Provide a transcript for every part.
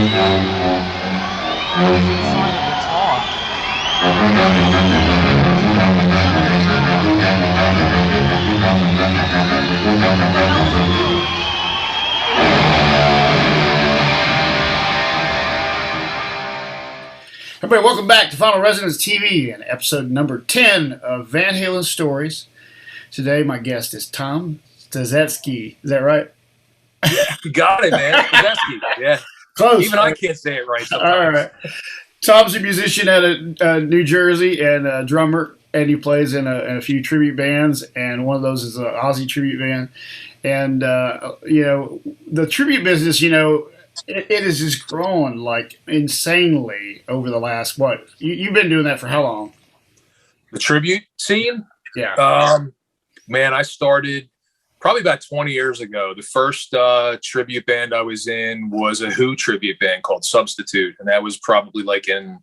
Everybody, welcome back to Final Resonance TV and episode number 10 of Van Halen Stories. Today, my guest is Tom Staszewski. Is that right? Yeah, you got it, man. Staszewski. Yeah. Close. Even I can't say it right sometimes. All right. Tom's a musician out of New Jersey and a drummer, and he plays in a few tribute bands, and one of those is an Ozzy tribute band. And, the tribute business, it has just grown like insanely over the last, you've been doing that for how long? The tribute scene? Yeah. Man, I started probably about 20 years ago. The first tribute band I was in was a Who tribute band called Substitute. And that was probably like in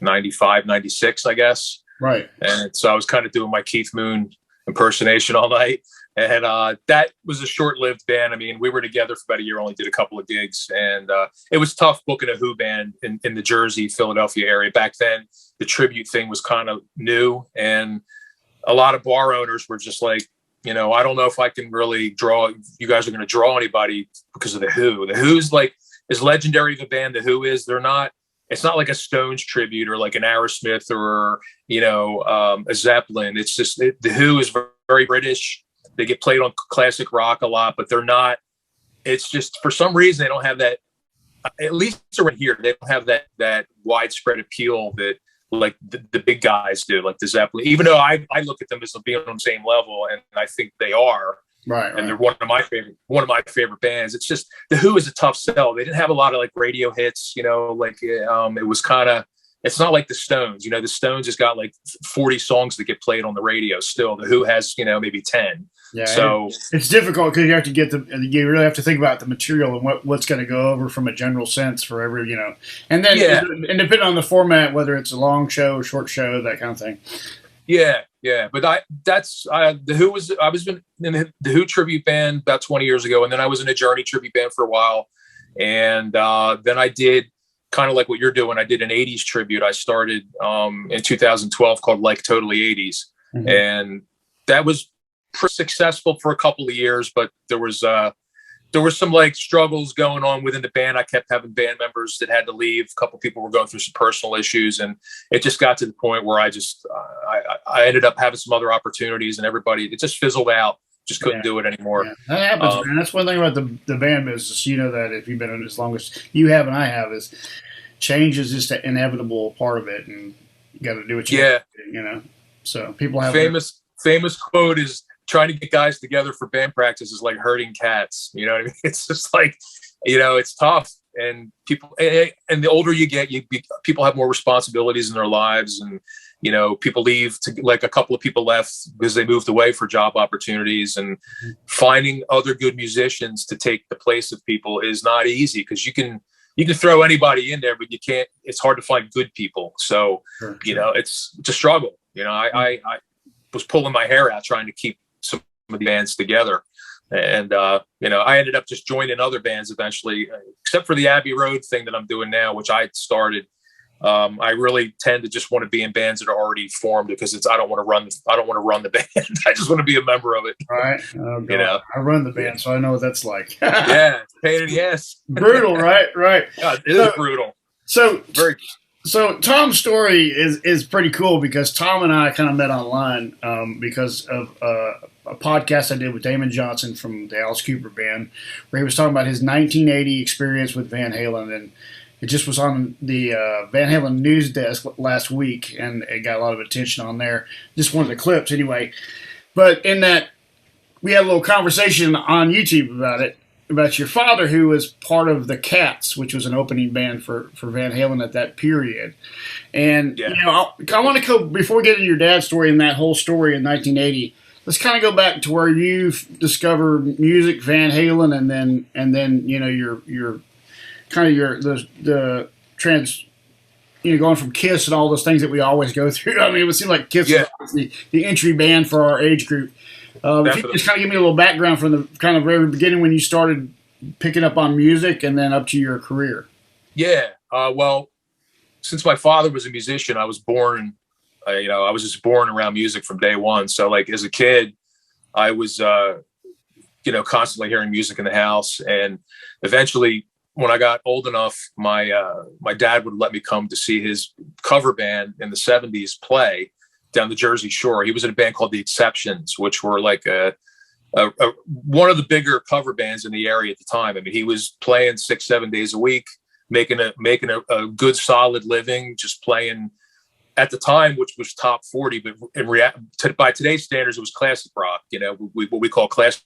95, 96, I guess. Right. And so I was kind of doing my Keith Moon impersonation all night. And that was a short-lived band. I mean, we were together for about a year, only did a couple of gigs. And it was tough booking a Who band in the Jersey, Philadelphia area. Back then, the tribute thing was kind of new. And a lot of bar owners were just like, I don't know if I can really draw, you guys are going to draw anybody because of the Who. The Who's like, as legendary of a band the Who is, it's not like a Stones tribute or like an Aerosmith or, a Zeppelin. It's just, the Who is very British. They get played on classic rock a lot, but they're not, it's just, for some reason, they don't have that, at least around here, they don't have that widespread appeal that like the big guys do, like the Zeppelin, even though I look at them as being on the same level, and I think they are. Right. And they're one of my favorite bands. It's just, the Who is a tough sell. They didn't have a lot of like radio hits, it was kind of, it's not like the Stones. The Stones has got like 40 songs that get played on the radio still. The Who has, maybe 10. Yeah, so it's difficult because you have to you really have to think about the material and what's going to go over from a general sense for every, and then and depending on the format, whether it's a long show or short show, that kind of thing. Yeah. But I was in the Who tribute band about 20 years ago. And then I was in a Journey tribute band for a while. And then I did kind of like what you're doing. I did an 80s tribute. I started in 2012 called Like Totally 80s. Mm-hmm. And that was pretty successful for a couple of years, but there was some like struggles going on within the band. I kept having band members that had to leave. A couple of people were going through some personal issues, and it just got to the point where I ended up having some other opportunities, and it just fizzled out. Just couldn't do it anymore. Yeah. That happens, man. That's one thing about the band business. That if you've been in it as long as you have and I have, is change is just an inevitable part of it, and you got to do what you do, So people have famous quote is, trying to get guys together for band practice is like herding cats. You know what I mean? It's just like, it's tough. And and the older you get, people have more responsibilities in their lives, and people leave. Like a couple of people left because they moved away for job opportunities, and finding other good musicians to take the place of people is not easy, because you can throw anybody in there, but you can't. It's hard to find good people. So it's a struggle. I was pulling my hair out trying to keep some of the bands together. And, I ended up just joining other bands eventually, except for the Abbey Road thing that I'm doing now, which I started. I really tend to just want to be in bands that are already formed, because I don't want to run the band. I just want to be a member of it. Right. Oh, I run the band, so I know what that's like. Yeah. It's a pain in the ass. Brutal. Right. God, it is brutal. So Tom's story is pretty cool, because Tom and I kind of met online because of a podcast I did with Damon Johnson from the Alice Cooper Band, where he was talking about his 1980 experience with Van Halen, and it just was on the Van Halen news desk last week, and it got a lot of attention on there. Just one of the clips anyway. But in that, we had a little conversation on YouTube about your father, who was part of the Cats, which was an opening band for Van Halen at that period. And, I want to go, before we get into your dad's story and that whole story in 1980, let's kind of go back to where you discovered music, Van Halen, and then your kind of the trans, going from Kiss and all those things that we always go through. I mean, it would seem like Kiss is the entry band for our age group. If you could just kind of give me a little background from the kind of very beginning when you started picking up on music and then up to your career. Yeah. Well, since my father was a musician, I was born, I was just born around music from day one. So like as a kid, I was, constantly hearing music in the house. And eventually when I got old enough, my dad would let me come to see his cover band in the '70s play down the Jersey Shore. He was in a band called The Exceptions, which were like one of the bigger cover bands in the area at the time. I mean, he was playing 6, 7 days a week, making a good solid living, just playing at the time, which was top 40. But by today's standards, it was classic rock. What we call classic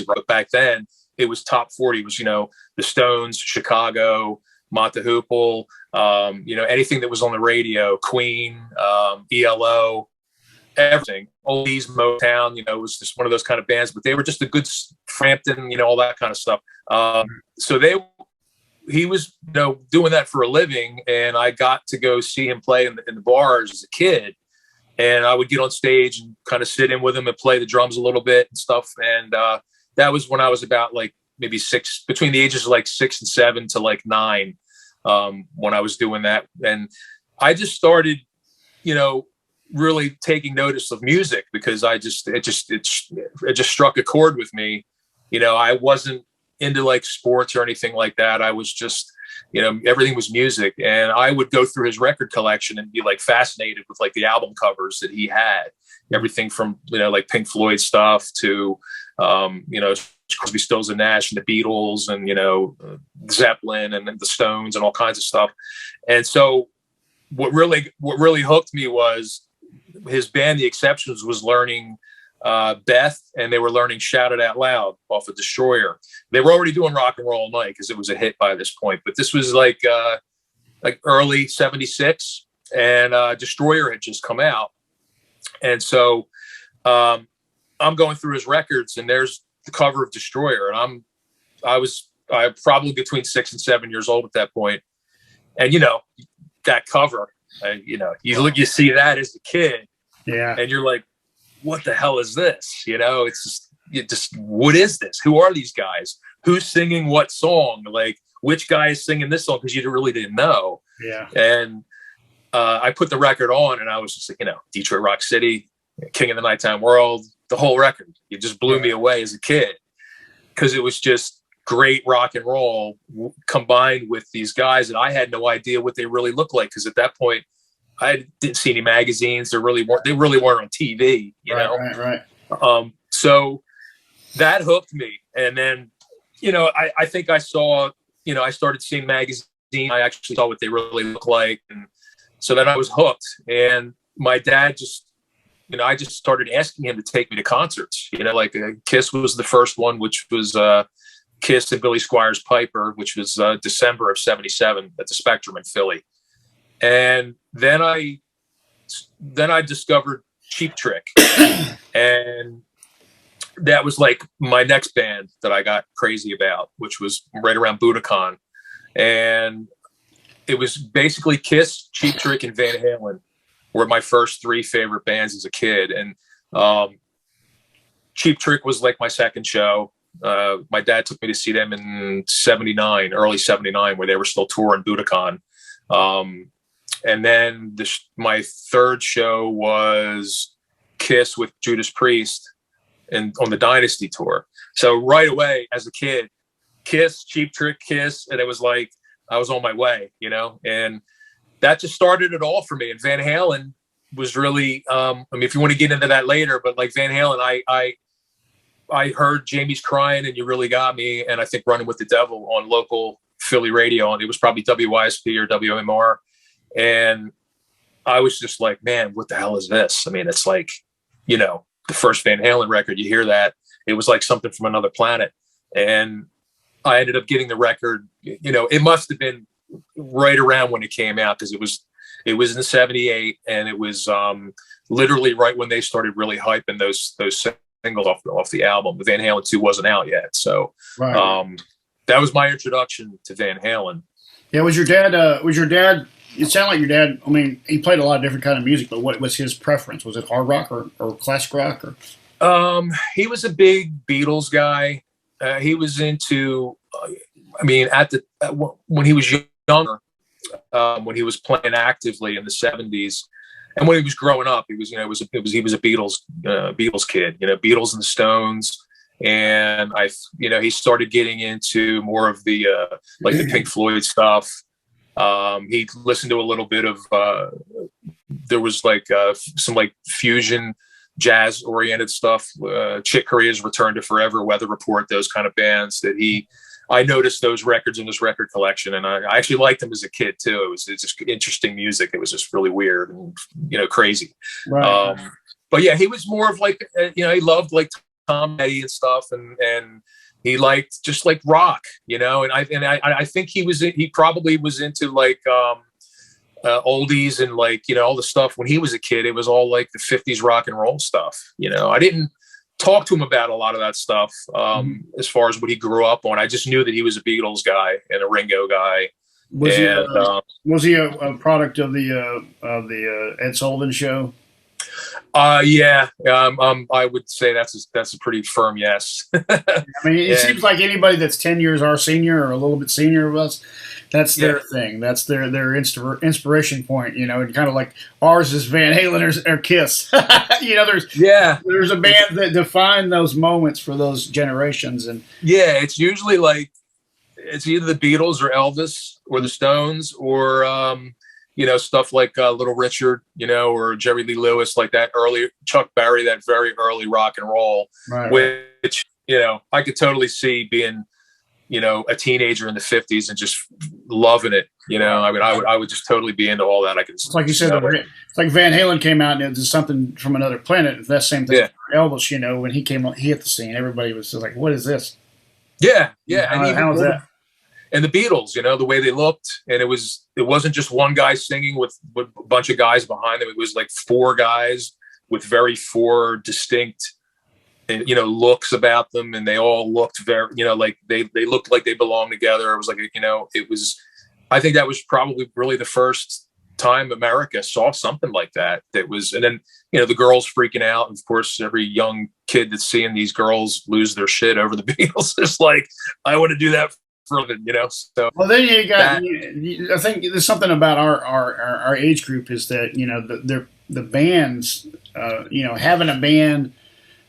rock. But back then, it was top 40. It was the Stones, Chicago, Mott the Hoople, anything that was on the radio, Queen, ELO. Everything, oldies, Motown, it was just one of those kind of bands, but they were just a good Frampton, all that kind of stuff. So he was, doing that for a living, and I got to go see him play in the bars as a kid, and I would get on stage and kind of sit in with him and play the drums a little bit and stuff. And that was when I was about like maybe between the ages of like 6 and 7 to like 9, when I was doing that. And I just started, really taking notice of music because it just struck a chord with me. I wasn't into like sports or anything like that. I was just, everything was music. And I would go through his record collection and be like fascinated with like the album covers that he had, everything from, like Pink Floyd stuff to, Crosby, Stills and Nash and the Beatles and, Zeppelin and the Stones and all kinds of stuff. And so what really hooked me was his band, The Exceptions, was learning Beth, and they were learning Shout It Out Loud off of Destroyer. They were already doing Rock and Roll All Night because it was a hit by this point, but this was like early '76, and Destroyer had just come out. And so I'm going through his records, and there's the cover of Destroyer, and I was probably between 6 and 7 years old at that point. And that cover, you see that as a kid, yeah, and you're like, what the hell is this? It's just what is this? Who are these guys? Who's singing what song? Like, which guy is singing this song? Because you really didn't know. Yeah. And I put the record on, and I was just like, Detroit Rock City, King of the Nighttime World, the whole record. It just blew me away as a kid because it was just great rock and roll combined with these guys, and I had no idea what they really looked like because at that point I didn't see any magazines. They really weren't on TV, Right. So that hooked me, and then I think I saw, I started seeing magazines. I actually saw what they really look like, and so then I was hooked. And my dad just, I just started asking him to take me to concerts. Like Kiss was the first one, which was Kiss and Billy Squires Piper, which was December of '77 at the Spectrum in Philly. And then I discovered Cheap Trick, and that was like my next band that I got crazy about, which was right around Budokan. And it was basically Kiss, Cheap Trick, and Van Halen were my first 3 favorite bands as a kid. And Cheap Trick was like my second show. My dad took me to see them in early '79, where they were still touring Budokan. And then my third show was Kiss with Judas Priest and on the Dynasty tour. So right away as a kid, Kiss, Cheap Trick, Kiss, and it was like I was on my way, and that just started it all for me. And Van Halen was really, if you want to get into that later, but like Van Halen, I heard Jamie's Crying and You Really Got Me, and I think Running with the Devil on local Philly radio, and it was probably WYSP or WMR. And I was just like, man, what the hell is this? It's like, the first Van Halen record, you hear that, it was like something from another planet. And I ended up getting the record, it must have been right around when it came out, because it was in '78, and it was literally right when they started really hyping those singles off the album. The Van Halen 2 wasn't out yet. So that was my introduction to Van Halen. Yeah, was your dad, it sounded like your dad, he played a lot of different kind of music, but what was his preference? Was it hard rock or classic rock? Or? He was a big Beatles guy. He was into, when he was younger, when he was playing actively in the 70s. And when he was growing up, he was, he was a Beatles kid, Beatles and the Stones. And he started getting into more of the, like the Pink Floyd stuff. He listened to a little bit of, there was like some like fusion jazz oriented stuff, Chick Corea's Return to Forever, Weather Report, those kind of bands that I noticed those records in his record collection, and I actually liked them as a kid too. It's just interesting music. It was just really weird and crazy. Right. But yeah, he was more of like he loved like Tom Petty and stuff, and he liked just like rock, and I think he probably was into like oldies and like all the stuff when he was a kid. It was all like the 50s rock and roll stuff. I didn't talk to him about a lot of that stuff as far as what he grew up on. I just knew that he was a Beatles guy and a Ringo guy. Was he a product of the Ed Sullivan Show? Yeah. I would say that's a pretty firm yes. I mean, it seems like anybody that's 10 years our senior or a little bit senior of us, that's their thing. That's their inspiration point, and kind of like ours is Van Halen or Kiss. There's a band that define those moments for those generations. And yeah, it's usually like it's either the Beatles or Elvis or the Stones or stuff like Little Richard, or Jerry Lee Lewis, like that early Chuck Berry, that very early rock and roll, right. Which I could totally see being a teenager in the 50s and just loving it. I mean, I would just totally be into all that. It's like you said, it's like Van Halen came out and it was something from another planet. That same thing for Elvis, when he hit the scene, everybody was just like, what is this? Yeah. How was that? And the Beatles, the way they looked, and it wasn't just one guy singing with a bunch of guys behind them. It was like four guys with four distinct, looks about them, and they all looked very, like they looked like they belonged together. It was like, I think that was probably really the first time America saw something like that. And then, the girls freaking out. And of course, every young kid that's seeing these girls lose their shit over the Beatles is like, I want to do that for them, So well, then you got. I think there's something about our age group is that the bands, having a band,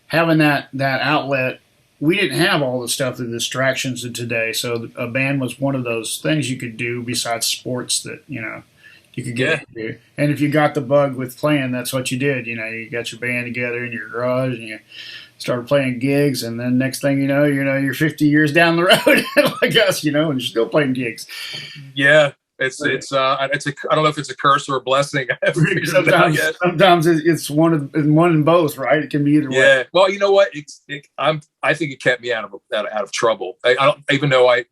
having that outlet. We didn't have all the stuff, the distractions of today. So a band was one of those things you could do besides sports that you could get into. And if you got the bug with playing, that's what you did. You got your band together in your garage and you started playing gigs, and then next thing you know, you're 50 years down the road like us, and you're still playing gigs. Yeah, it's I don't know if it's a curse or a blessing. Sometimes it's one and both, right? It can be either way. Yeah. Well, you know what? I think it kept me out of trouble. I don't even know I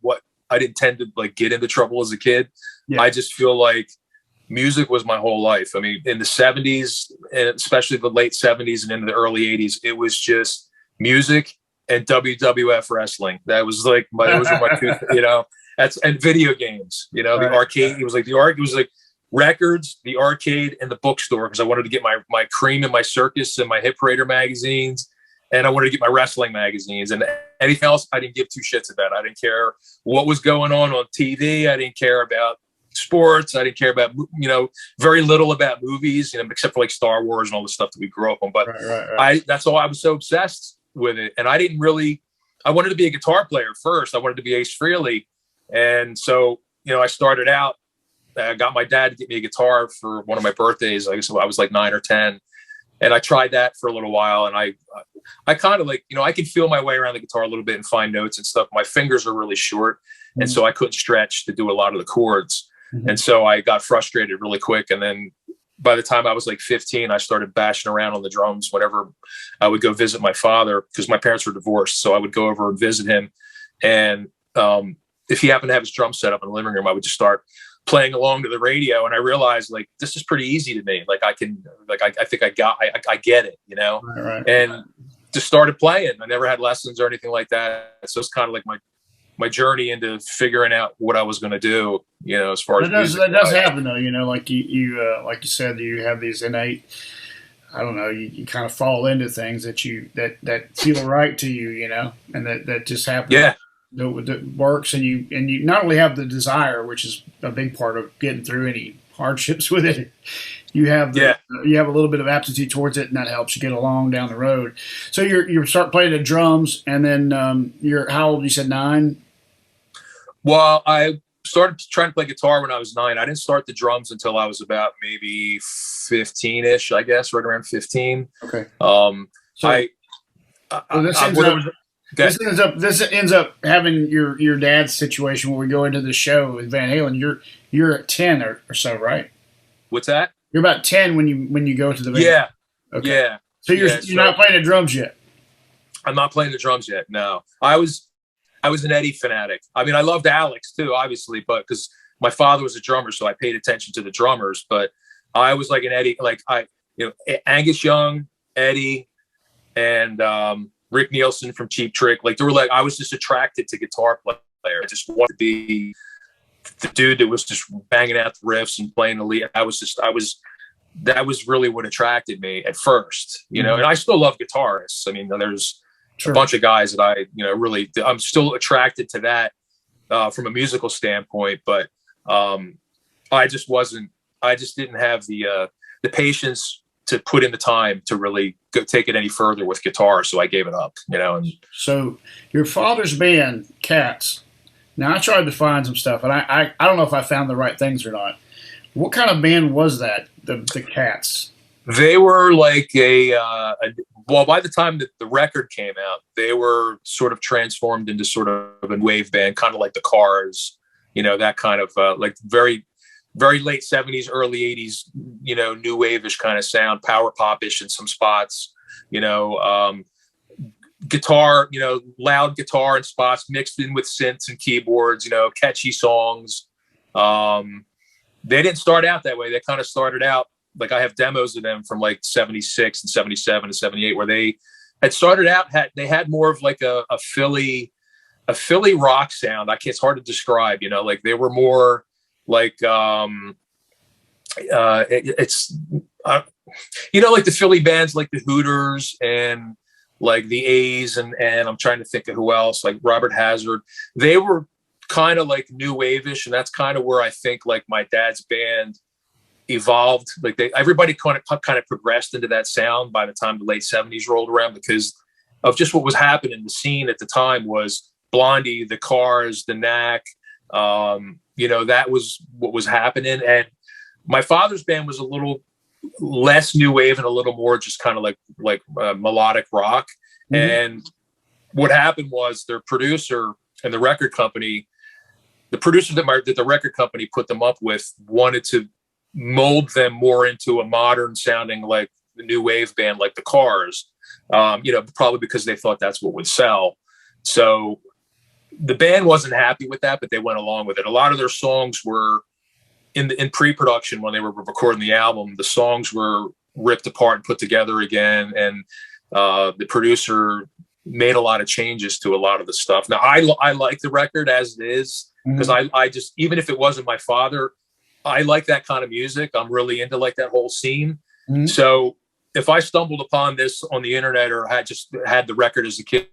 didn't tend to like get into trouble as a kid. Yeah. I just feel like music was my whole life. I mean, in the 70s, and especially the late 70s and into the early 80s, it was just music and WWF wrestling. That was like those were my two, and video games, the arcade. It was like records, the arcade, and the bookstore, because I wanted to get my Cream and my Circus and my Hit Parader magazines, and I wanted to get my wrestling magazines, and anything else I didn't give two shits about. I didn't care what was going on TV. I didn't care about sports. I didn't care about, very little about movies, except for like Star Wars and all the stuff that we grew up on. But right. That's all. I was so obsessed with it. And I wanted to be a guitar player first. I wanted to be Ace Frehley. And so, I started out, I got my dad to get me a guitar for one of my birthdays. I guess I was like 9 or 10. And I tried that for a little while. And I kind of like, I could feel my way around the guitar a little bit and find notes and stuff. My fingers are really short. Mm-hmm. And so I couldn't stretch to do a lot of the chords. Mm-hmm. And so I got frustrated really quick. And then by the time I was like 15, I started bashing around on the drums whenever I would go visit my father, because my parents were divorced. So I would go over and visit him. And if he happened to have his drum set up in the living room, I would just start playing along to the radio. And I realized like, this is pretty easy to me. Like I think I get it, Right. And just started playing. I never had lessons or anything like that. So it's kind of like my journey into figuring out what I was going to do, as far as that does happen though, like you like you said, you have these innate, I don't know, you kind of fall into things that feel right to you, and that just happens. Yeah. that works, and you not only have the desire, which is a big part of getting through any hardships with it. You have you have a little bit of aptitude towards it, and that helps you get along down the road. So you start playing the drums, and then you're how old? You said 9. Well, I started trying to play guitar when I was 9. I didn't start the drums until I was about maybe 15-ish, I guess, right around 15. Okay. This ends up having your dad's situation where we go into the show with Van Halen. You're at 10 or so, right? What's that? You're about 10 when you go to the Van. Yeah. Okay. Yeah. So you're not playing the drums yet. I'm not playing the drums yet. No, I was an Eddie fanatic. I mean, I loved Alex too, obviously, but because my father was a drummer, so I paid attention to the drummers. But I was like an Eddie, Angus Young, Eddie, and Rick Nielsen from Cheap Trick. Like they were like, I was just attracted to guitar player. I just wanted to be the dude that was just banging out the riffs and playing the lead. That was really what attracted me at first, and I still love guitarists. I mean, there's a bunch of guys that I, I'm still attracted to that from a musical standpoint, but I just didn't have the patience to put in the time to really take it any further with guitar. So I gave it up, And so your father's band, Cats. Now I tried to find some stuff, and I don't know if I found the right things or not. What kind of band was that? The Cats. They were like well, by the time that the record came out, they were sort of transformed into sort of a wave band, kind of like the Cars, that kind of like very, very late 70s, early 80s, new wave-ish kind of sound, power pop-ish in some spots, guitar, loud guitar in spots mixed in with synths and keyboards, catchy songs. They didn't start out that way. They kind of started out, like I have demos of them from like 76 and 77 and 78 where they had started out, they had more of like a Philly rock sound. It's hard to describe, like they were more like, like the Philly bands, like the Hooters and like the A's and I'm trying to think of who else, like Robert Hazard. They were kind of like new wave-ish, and that's kind of where I think like my dad's band evolved. Like everybody kind of progressed into that sound by the time the late 70s rolled around, because of just what was happening. The scene at the time was Blondie, the Cars, the Knack. That was what was happening. And my father's band was a little less new wave and a little more just kind of like melodic rock. Mm-hmm. And what happened was their producer and the record company, the producers that the record company put them up with, wanted to mold them more into a modern sounding, like the new wave band, like the Cars, probably because they thought that's what would sell. So the band wasn't happy with that, but they went along with it. A lot of their songs were in pre-production when they were recording the album. The songs were ripped apart and put together again. And the producer made a lot of changes to a lot of the stuff. Now I like the record as it is, because I just, even if it wasn't my father, I like that kind of music. I'm really into like that whole scene. Mm-hmm. So if I stumbled upon this on the internet or had the record as a kid,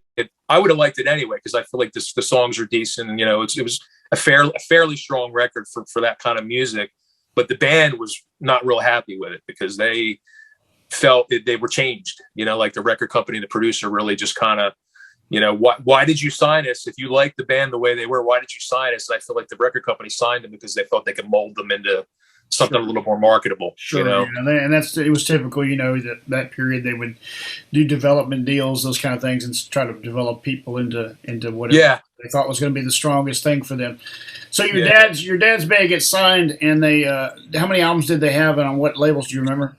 I would have liked it anyway, because I feel like the songs are decent, and it was a fairly strong record for that kind of music. But the band was not real happy with it because they felt that they were changed. Like the record company and the producer really just kind of, why did you sign us? If you like the band the way they were, why did you sign us? And I feel like the record company signed them because they felt they could mold them into something a little more marketable. Sure, Yeah. And it was typical, that period they would do development deals, those kind of things, and try to develop people into what they thought was going to be the strongest thing for them. So your dad's band gets signed, and they how many albums did they have, and on what labels do you remember?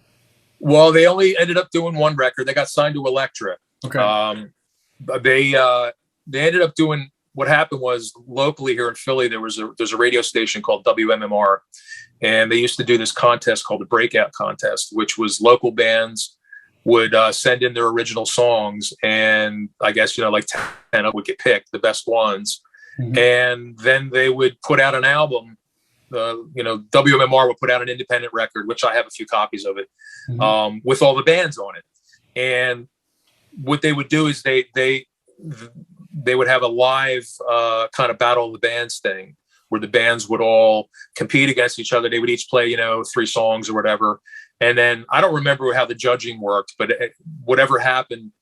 Well, they only ended up doing one record. They got signed to Elektra. Okay. They ended up doing, what happened was, locally here in Philly, there's a radio station called WMMR, and they used to do this contest called the Breakout Contest, which was local bands would send in their original songs, and I guess like 10 of them would get picked, the best ones, and then they would put out an album. WMMR would put out an independent record, which I have a few copies of it, with all the bands on it. And what they would do is they they would have a live kind of battle of the bands thing where the bands would all compete against each other. They would each play, 3 songs or whatever. And then I don't remember how the judging worked, but whatever happened,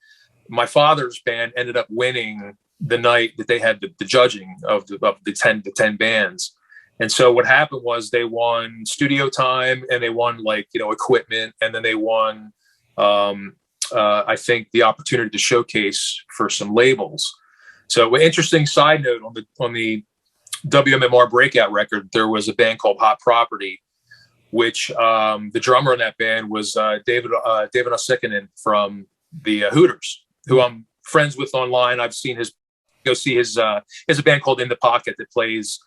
my father's band ended up winning the night that they had the judging of the 10 bands. And so what happened was they won studio time and they won equipment. And then they won, I think, the opportunity to showcase for some labels. So an interesting side note on the WMMR breakout record, there was a band called Hot Property, which the drummer in that band was David Osikinen from the Hooters, who I'm friends with online. I've seen his a band called In the Pocket that plays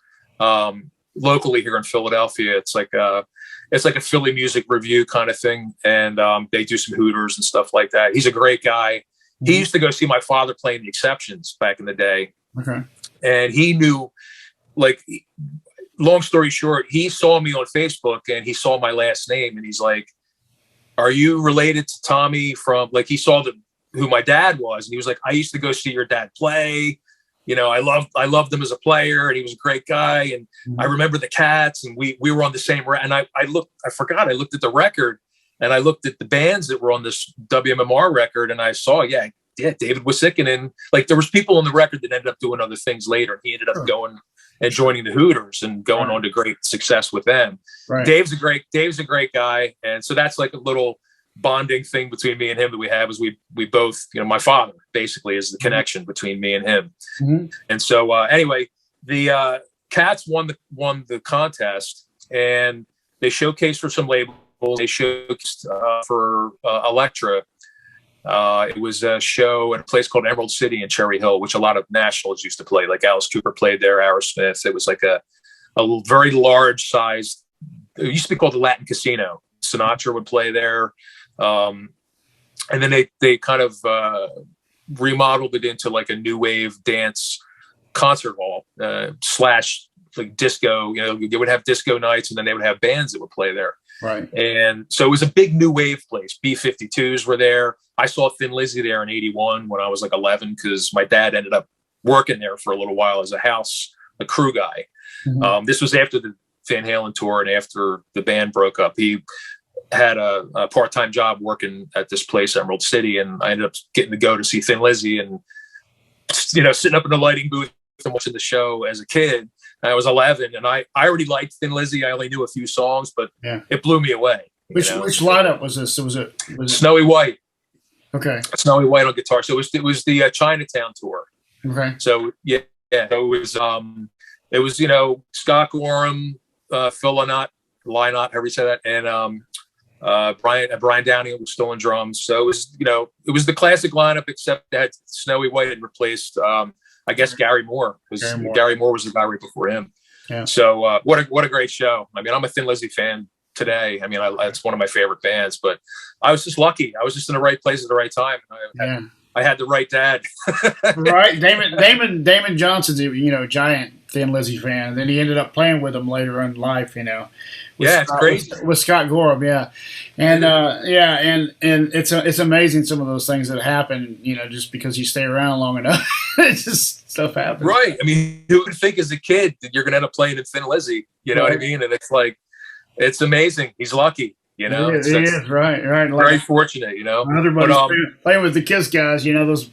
locally here in Philadelphia. It's like a Philly music review kind of thing, and they do some Hooters and stuff like that. He's a great guy. He used to go see my father playing the Exceptions back in the day. Okay. And he knew, long story short, he saw me on Facebook and he saw my last name and he's like, "Are you related to Tommy from," he saw who my dad was. And he was like, "I used to go see your dad play. I loved him as a player, and he was a great guy. And I remember the Cats, and we were on the same." And I looked at the record, and I looked at the bands that were on this WMMR record, and I saw, David Osikinen. There was people on the record that ended up doing other things later. He ended up going and joining the Hooters and going on to great success with them. Right. Dave's a great guy, and so that's like a little bonding thing between me and him that we have, is we both, my father basically is the connection between me and him. Mm-hmm. And so anyway, the Cats won the contest, and they showcased for some labels. They showcased for Elektra. It was a show at a place called Emerald City in Cherry Hill, which a lot of nationals used to play. Like Alice Cooper played there, Aerosmith. It was like a very large size. It used to be called the Latin Casino. Sinatra would play there. And then they kind of remodeled it into like a new wave dance concert hall / disco. They would have disco nights, and then they would have bands that would play there. Right. And so it was a big new wave place. B-52s were there. I saw Thin Lizzy there in 81 when I was 11, because my dad ended up working there for a little while as a crew guy. Mm-hmm. This was after the Van Halen tour and after the band broke up. He had a part-time job working at this place, Emerald City, and I ended up getting to go to see Thin Lizzy and, sitting up in the lighting booth and watching the show as a kid. I was 11, and I already liked Thin Lizzy. I only knew a few songs, but it blew me away. Which lineup was this? Was it Snowy White? Okay, Snowy White on guitar. So it was the Chinatown tour. Okay. So So it was Scott Gorham, Phil Lynott, however you say that, and Brian Downey was still on drums. So it was the classic lineup, except that Snowy White had replaced I guess Gary Moore, because Gary Moore was the guy right before him. Yeah. So what a great show. I mean, I'm a Thin Lizzy fan today. I mean, it's one of my favorite bands, but I was just lucky. I was just in the right place at the right time. I had the right dad. Right. Damon Johnson's a giant Thin Lizzy fan. And then he ended up playing with him later in life, it's crazy. With Scott Gorham, and and it's amazing some of those things that happen, just because you stay around long enough. It's just stuff happens. Right. I mean, who would think as a kid that you're going to end up playing in Thin Lizzy? You know what I mean? And it's amazing. He's lucky. He is right. Very fortunate. Other buddies playing with the Kiss guys. Those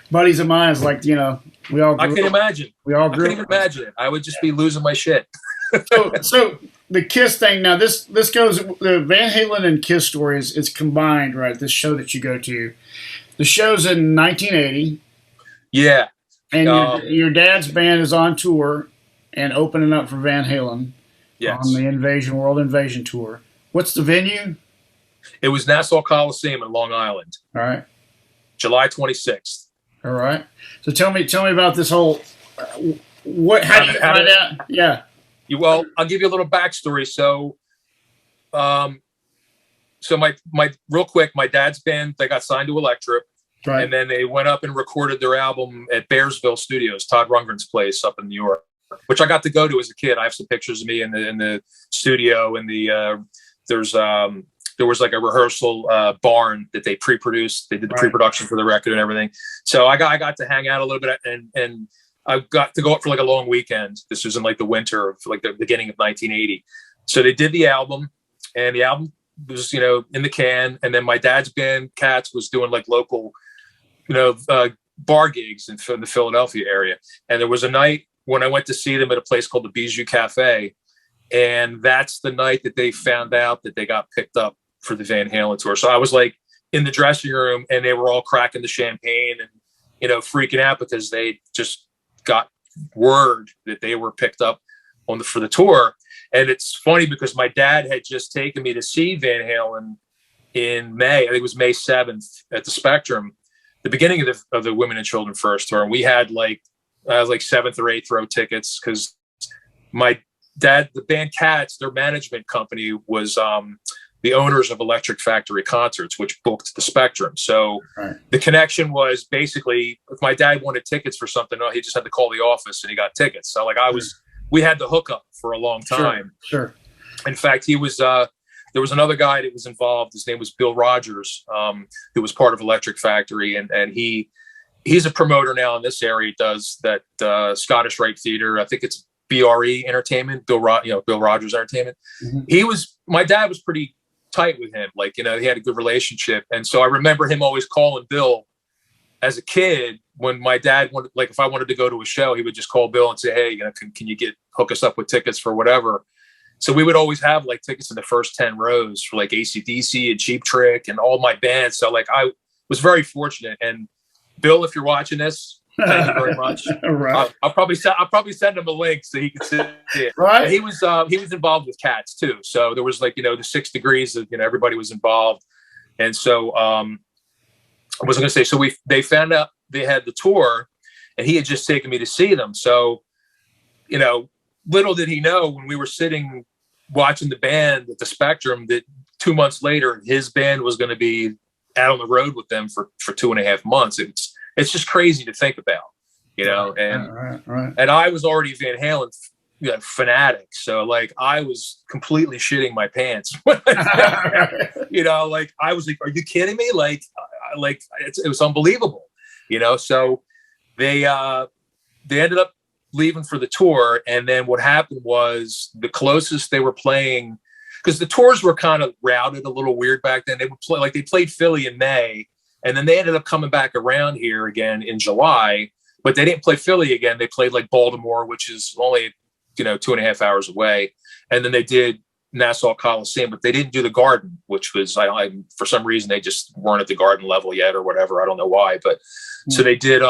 buddies of mine is we all. I can imagine. We all I couldn't even imagine it. I would just be losing my shit. So the Kiss thing now. This goes the Van Halen and Kiss story is combined, right? This show that you go to, the show's in 1980. Yeah, and your dad's band is on tour and opening up for Van Halen on the World Invasion tour. What's the venue? It was Nassau Coliseum in Long Island. All right, July 26th. All right. So tell me about this whole. How did you find out? Yeah. Well, I'll give you a little backstory. So, my real quick, my dad's band, they got signed to Elektra, right, and then they went up and recorded their album at Bearsville Studios, Todd Rundgren's place up in New York, which I got to go to as a kid. I have some pictures of me in the studio, and there's there was like a rehearsal barn that they pre-produced. They did the pre-production for the record and everything. So I got to hang out a little bit, and I got to go up for like a long weekend. This was in like the winter of like the beginning of 1980. So they did the album, and the album was, you know, in the can. And then my dad's band Cats was doing like local, you know, bar gigs in the Philadelphia area. And there was a night when I went to see them at a place called the Bijou Cafe. And that's the night that they found out that they got picked up for the Van Halen tour. So I was like in the dressing room, and they were all cracking the champagne and, you know, freaking out because they just got word that they were picked up for the tour. And it's funny because my dad had just taken me to see Van Halen in May. I think it was May 7th at the Spectrum, the beginning of the Women and Children First tour. And we had like, I was like 7th or 8th row tickets because my dad, the band Cats, their management company was the owners of Electric Factory Concerts, which booked the Spectrum. So the connection was basically, if my dad wanted tickets for something, he just had to call the office and he got tickets. So like we had the hookup for a long time. Sure. In fact, he was, there was another guy that was involved. His name was Bill Rogers, who was part of Electric Factory. And he's a promoter now in this area. He does that Scottish Rite Theater. I think it's BRE Entertainment, Bill Rogers Entertainment. My dad was pretty tight with him. Like, you know, he had a good relationship. And so I remember him always calling Bill as a kid when my dad wanted, like, if I wanted to go to a show, he would just call Bill and say, hey, you know, can you hook us up with tickets for whatever? So we would always have like tickets in the first 10 rows for like AC/DC and Cheap Trick and all my bands. So like I was very fortunate. And Bill, if you're watching this, thank you very much. I'll probably send him a link so he can see it. Right. And he was involved with Cats too. So there was like, you know, the 6 degrees of, you know, everybody was involved. And so I was going to say, so they found out they had the tour, and he had just taken me to see them. So, you know, little did he know when we were sitting watching the band at the Spectrum that 2 months later his band was going to be out on the road with them for 2.5 months. It's just crazy to think about, you know, and I was already Van Halen fanatic. So like, I was completely shitting my pants. You know, like I was like, are you kidding me? Like it was unbelievable, you know? So they ended up leaving for the tour. And then what happened was the closest they were playing, because the tours were kind of routed a little weird back then. They would play, like they played Philly in May, and then they ended up coming back around here again in July, but they didn't play Philly again. They played like Baltimore, which is only, you know, 2.5 hours away. And then they did Nassau Coliseum, but they didn't do the Garden, which was, for some reason, they just weren't at the Garden level yet or whatever. I don't know why, but so they did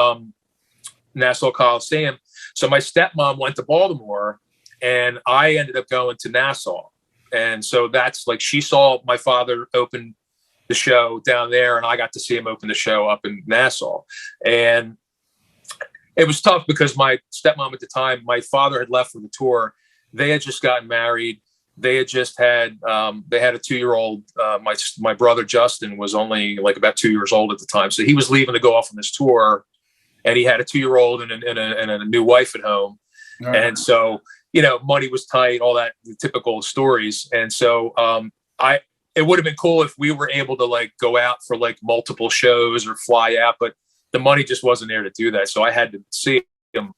Nassau Coliseum. So my stepmom went to Baltimore, and I ended up going to Nassau. And so that's like, she saw my father open the show down there, and I got to see him open the show up in Nassau. And it was tough because my stepmom at the time, my father had left for the tour. They had just gotten married. They had just had, they had a 2-year-old. My brother Justin was only like about 2 years old at the time. So he was leaving to go off on this tour, and he had a 2-year-old and a new wife at home. Right. And so, you know, money was tight, all that, the typical stories. And so it would have been cool if we were able to like go out for like multiple shows or fly out, but the money just wasn't there to do that. So I had to see him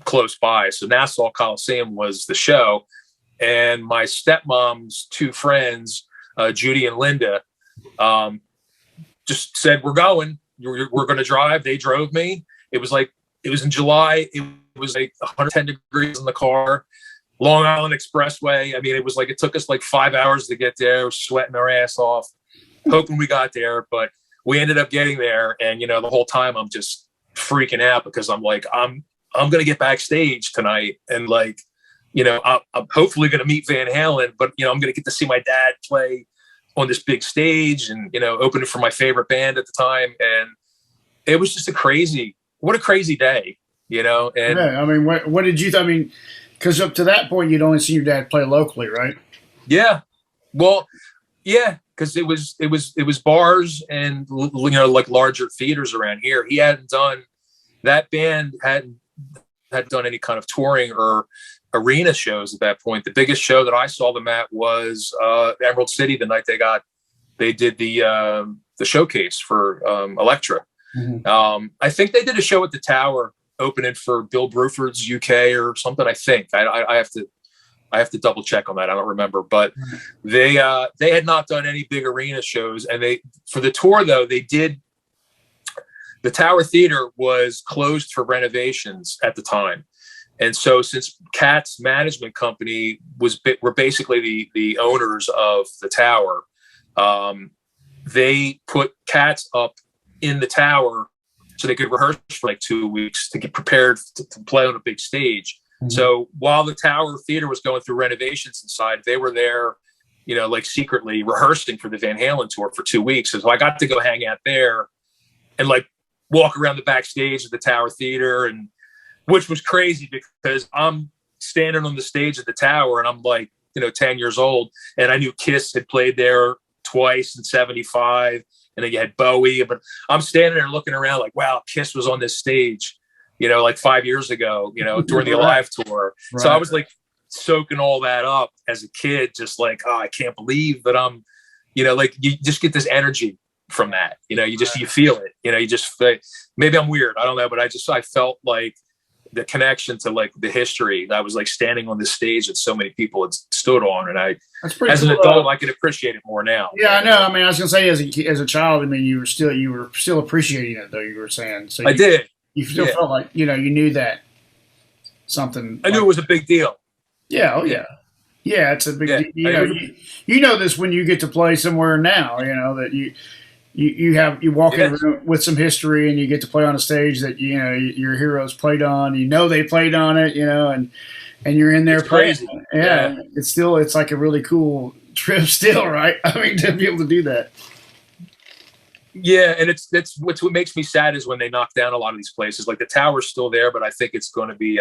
close by. So Nassau Coliseum was the show. And my stepmom's 2 friends, Judy and Linda, just said, we're going, we're going to drive. They drove me. It was in July. It was like 110 degrees in the car. Long Island Expressway. I mean, it was like, it took us like 5 hours to get there. We're sweating our ass off, hoping we got there, but we ended up getting there. And, you know, the whole time I'm just freaking out because I'm like, I'm going to get backstage tonight. And like, you know, I'm hopefully going to meet Van Halen, but, you know, I'm going to get to see my dad play on this big stage and, you know, open it for my favorite band at the time. And it was just what a crazy day, you know? And yeah, I mean, what did you, I mean, because up to that point, you'd only seen your dad play locally, right? Yeah. Well, yeah, because it was bars and, you know, like larger theaters around here. He hadn't done, that band hadn't done any kind of touring or arena shows at that point. The biggest show that I saw them at was Emerald City the night they got they did the showcase for Elektra. I think they did a show at the Tower opening for Bill Bruford's UK or something. I think I have to double check on that. I don't remember, but they had not done any big arena shows, and for the tour though, they did. The Tower Theater was closed for renovations at the time. And so since Cat's management company were basically the owners of the Tower, they put Cats up in the Tower so they could rehearse for like 2 weeks to get prepared to play on a big stage. So while the Tower Theater was going through renovations inside, they were there, like secretly rehearsing for the Van Halen tour for 2 weeks. So I got to go hang out there and like walk around the backstage of the Tower Theater, and which was crazy because I'm standing on the stage at the Tower and I'm like, 10 years old, and I knew Kiss had played there twice in '75, and then you had Bowie, but I'm standing there looking around like, wow, Kiss was on this stage, like 5 years ago, during the Alive tour. Right. So I was like soaking all that up as a kid, just like, oh, I can't believe that I'm, like you just get this energy from that, you feel it, you just, maybe I'm weird, I don't know, but I felt like the connection to like the history. I was like standing on this stage that so many people had stood on, and as an adult, I can appreciate it more now. Yeah, I know. I mean, I was gonna say as a child, I mean, you were still appreciating it, though. You were saying, so I did. You still felt like you knew that something. I knew it was a big deal. Yeah. Oh yeah. Yeah, it's a big deal. You know this when you get to play somewhere now. That you walk in a room with some history, and you get to play on a stage that your heroes played on. They played on it, and you're in there playing. Yeah, it's like a really cool trip still, right? I mean, to be able to do that. Yeah, and that's what makes me sad is when they knock down a lot of these places. Like the Tower's still there, but I think it's going to be.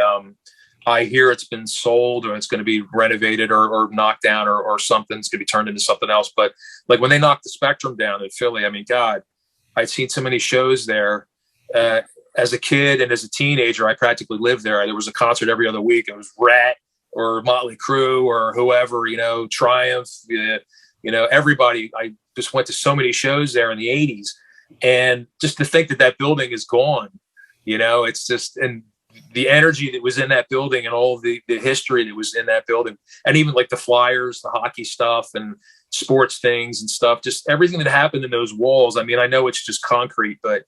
I hear it's been sold, or it's going to be renovated, or knocked down, or something's going to be turned into something else. But like when they knocked the Spectrum down in Philly, I mean, God, I'd seen so many shows there. As a kid and as a teenager, I practically lived there. There was a concert every other week. It was Rat or Motley Crue or whoever, Triumph, everybody. I just went to so many shows there in the 80s. And just to think that building is gone, it's just, and the energy that was in that building and all the history that was in that building, and even like the Flyers, the hockey stuff and sports things and stuff, just everything that happened in those walls. I mean, I know it's just concrete, but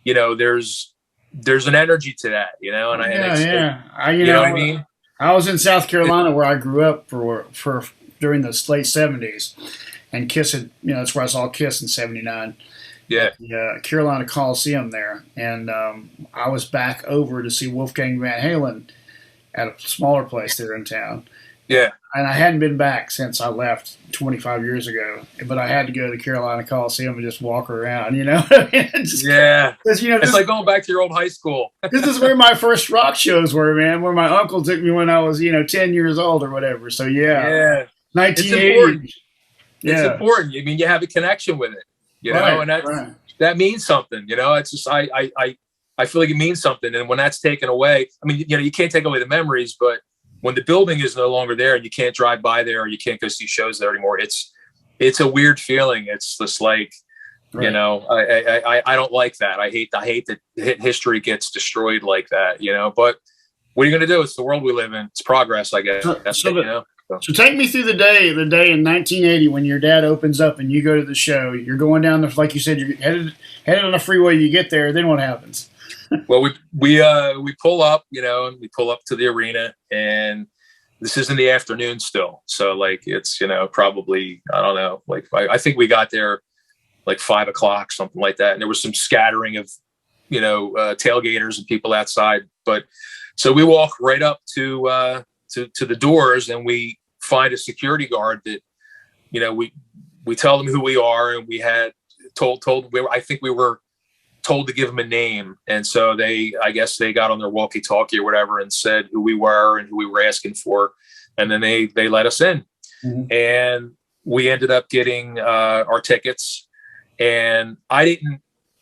there's an energy to that, and you know what I mean? I was in South Carolina where I grew up for during the late 70s, and Kiss had, that's where I saw Kiss in '79. Yeah. The Carolina Coliseum there. And I was back over to see Wolfgang Van Halen at a smaller place there in town. Yeah. And I hadn't been back since I left 25 years ago. But I had to go to the Carolina Coliseum and just walk around, Yeah. It's like going back to your old high school. This is where my first rock shows were, man, where my uncle took me when I was, 10 years old or whatever. So, yeah. 1980. It's important. I mean, you have a connection with it. And that means something, it's just, I feel like it means something. And when that's taken away, I mean, you can't take away the memories, but when the building is no longer there and you can't drive by there or you can't go see shows there anymore, it's a weird feeling. It's just like, I don't like that. I hate that history gets destroyed like that, but what are you going to do? It's the world we live in. It's progress, I guess. So take me through the day in 1980 when your dad opens up and you go to the show. You're going down there, like you said, you're headed on the freeway. You get there, then what happens? Well, we pull up, and we pull up to the arena, and this is in the afternoon still. So like it's probably, I don't know, like I think we got there like 5 o'clock, something like that, and there was some scattering of tailgaters and people outside. But so we walk right up to the doors, and we find a security guard that, we tell them who we are, and we had I think we were told to give them a name. And so I guess they got on their walkie talkie or whatever and said who we were and who we were asking for. And then they let us in. Mm-hmm. And we ended up getting our tickets, and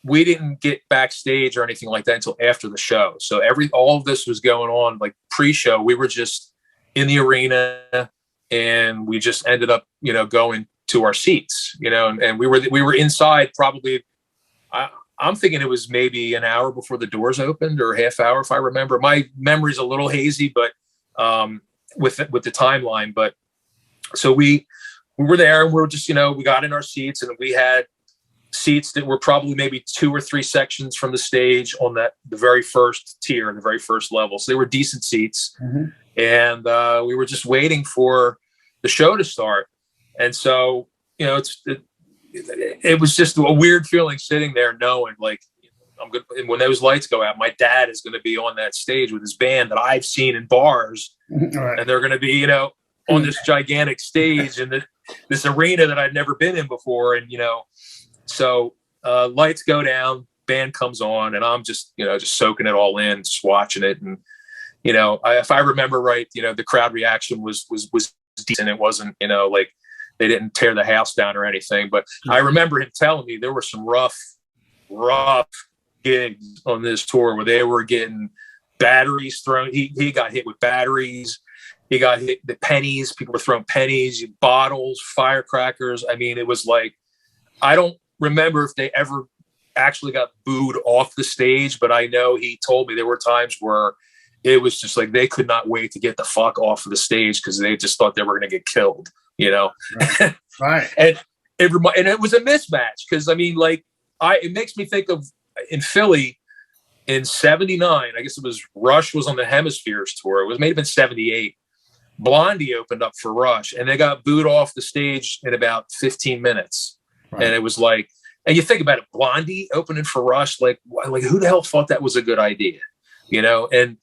we didn't get backstage or anything like that until after the show. So all of this was going on like pre-show. We were just in the arena, and we just ended up, going to our seats, and we were inside probably. I'm thinking it was maybe an hour before the doors opened, or a half hour, if I remember. My memory's a little hazy, but with the timeline. But so we were there, and we were just, we got in our seats, and we had seats that were probably maybe 2 or 3 sections from the stage on the very first tier, the very first level. So they were decent seats, and we were just waiting for the show to start. And so, it was just a weird feeling sitting there knowing, like, I'm good. And when those lights go out, my dad is going to be on that stage with his band that I've seen in bars, right. And they're going to be, on this gigantic stage in this arena that I'd never been in before. And, so lights go down, band comes on, and I'm just, just soaking it all in, just watching it. And, if I remember right, the crowd reaction was decent. It wasn't, like, they didn't tear the house down or anything, but I remember him telling me there were some rough gigs on this tour where they were getting batteries thrown. He got hit with batteries. He got hit with pennies. People were throwing pennies, bottles, firecrackers. I mean, it was like, I don't remember if they ever actually got booed off the stage, but I know he told me there were times where it was just like they could not wait to get the fuck off of the stage because they just thought they were going to get killed. Right. And it was a mismatch because it makes me think of in Philly in '79. I guess it was Rush was on the Hemispheres tour. It was maybe been '78. Blondie opened up for Rush, and they got booed off the stage in about 15 minutes. Right. And it was like, and you think about it, Blondie opening for Rush, like who the hell thought that was a good idea, And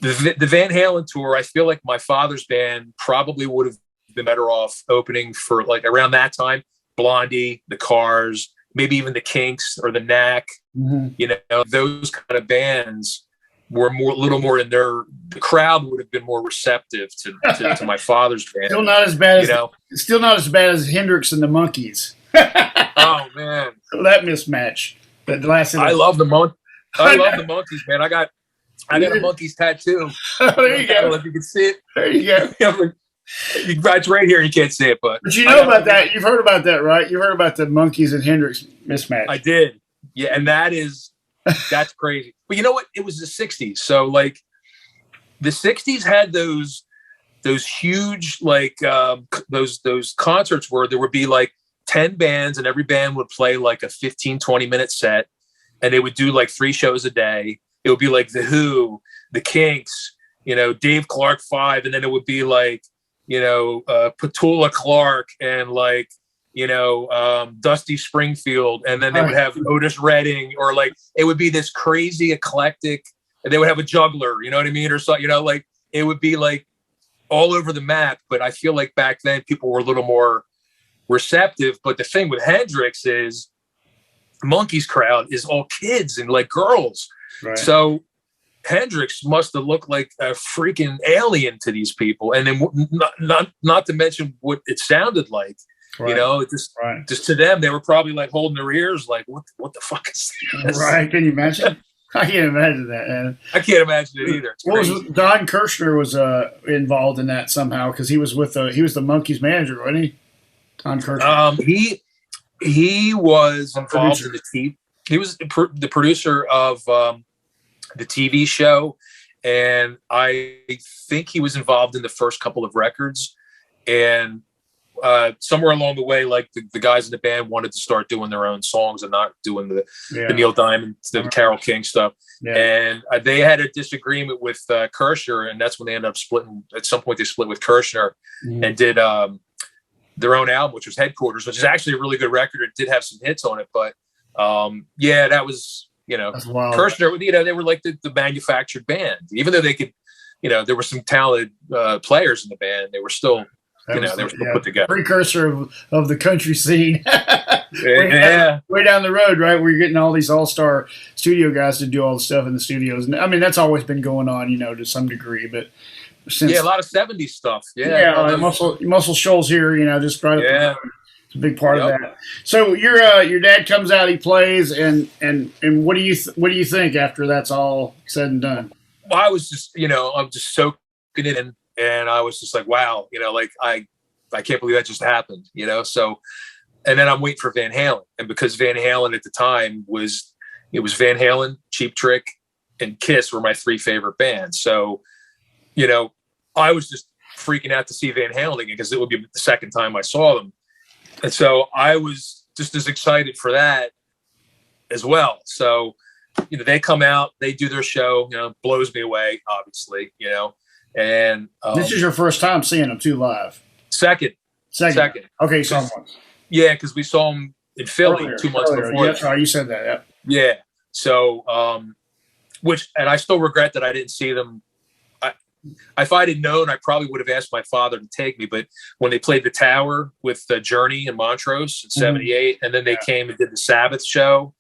the Van Halen tour, I feel like my father's band probably would have been better off opening for like around that time, Blondie, the Cars, maybe even the Kinks or the Knack, those kind of bands were a little more in the crowd would have been more receptive to my father's band. Still not as bad as Hendrix and the Monkees. Oh man. So that mismatch. I love the Monkees, man. I got a Monkees tattoo. There you go. If you can see it. There you go. It's right here. You can't see it, but you know about that. You've heard about that, right? You heard about the Monkees and Hendrix mismatch. I did. Yeah, and that's crazy. But you know what? It was the '60s, so like the '60s had those huge those concerts where there would be like 10 bands, and every band would play like a 15-20 minute set, and they would do like 3 shows a day. It would be like the Who, the Kinks, Dave Clark 5, and then it would be like Petula Clark and like Dusty Springfield, and then they would have Otis Redding, or like it would be this crazy eclectic, and they would have a juggler, you know what I mean, or so, like it would be like all over the map. But I feel like back then people were a little more receptive. But the thing with Hendrix is Monkees crowd is all kids and like girls, right. So Hendrix must have looked like a freaking alien to these people, and then not to mention what it sounded like. Right. Just to them, they were probably like holding their ears, like, what the fuck is this? Right? Can you imagine? I can't imagine that, man. I can't imagine it either. Don Kirshner was involved in that somehow because he was the Monkees manager, wasn't he? Don Kirshner. He was involved in the TV. He was the producer of the TV show, and I think he was involved in the first couple of records. And somewhere along the way, like the guys in the band wanted to start doing their own songs and not doing the Neil Diamond, the Carole King stuff. Yeah. And they had a disagreement with Kirshner, and that's when they ended up splitting. At some point, they split with Kirshner and did their own album, which was Headquarters, which is actually a really good record. It did have some hits on it, but that was, Kirshner, they were like the manufactured band. Even though they could, there were some talented players in the band, they were still, they were still put together. Precursor of the country scene. way down the road, right? Where you're getting all these all-star studio guys to do all the stuff in the studios. And I mean, that's always been going on, to some degree, but since a lot of '70s stuff. Like Muscle Shoals here, just right up it's a big part of that. So your dad comes out, he plays, and what do you think after that's all said and done? Well, I was just I'm just soaking it in, and I was just like, wow, I can't believe that just happened, you know? So, and then I'm waiting for Van Halen. And because Van Halen at the time was Van Halen, Cheap Trick, and Kiss were my 3 favorite bands. So, you know, I was just freaking out to see Van Halen again because it would be the second time I saw them. And so I was just as excited for that as well. So, you know, they come out, they do their show, you know, blows me away, obviously, you know. And this is your first time seeing them too live? Second. Okay, so once. Yeah, because we saw them in Philly 2 months before. Yeah, that's right. You said that. Yep. Yeah. So, and I still regret that I didn't see them. If I had known, I probably would have asked my father to take me. But when they played the Tower with Journey and Montrose in '78, and then they came and did the Sabbath show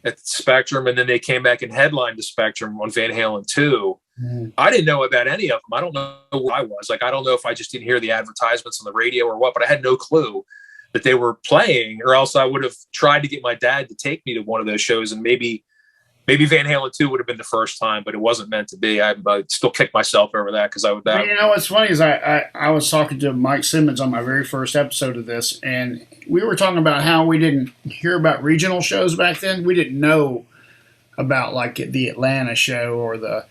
at the Spectrum, and then they came back and headlined the Spectrum on Van Halen 2. I didn't know about any of them. I don't know where I was. Like, I don't know if I just didn't hear the advertisements on the radio or what, but I had no clue that they were playing, or else I would have tried to get my dad to take me to one of those shows, and maybe Van Halen 2 would have been the first time, but it wasn't meant to be. I still kick myself over that because I would. You know what's funny is I was talking to Mike Simmons on my very first episode of this, and we were talking about how we didn't hear about regional shows back then. We didn't know about like the Atlanta show or the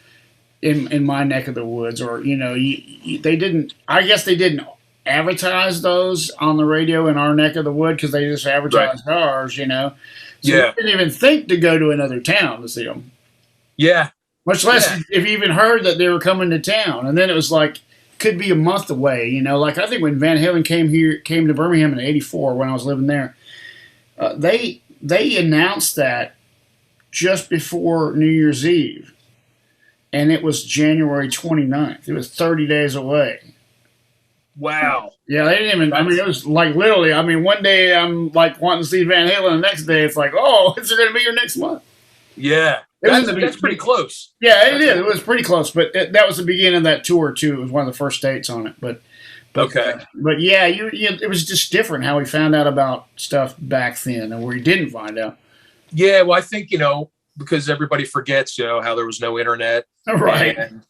in my neck of the woods, or you know, they didn't. I guess they didn't advertise those on the radio in our neck of the wood because they just advertised ours, you know. So you didn't even think to go to another town to see them. Yeah. Much less if you even heard that they were coming to town. And then it was like, could be a month away, you know. Like I think when Van Halen came to Birmingham in '84 when I was living there, they announced that just before New Year's Eve. And it was January 29th. It was 30 days away. Wow. Yeah, they didn't even. I mean, it was like literally. I mean, one day I'm like wanting to see Van Halen, the next day it's like, oh, is it going to be your next month? Yeah, that's pretty close. Yeah, it is. It was pretty close, but that was the beginning of that tour too. It was one of the first dates on it. But okay. But yeah, it was just different how we found out about stuff back then, and where you didn't find out. Yeah, well, I think because everybody forgets, how there was no internet, right? And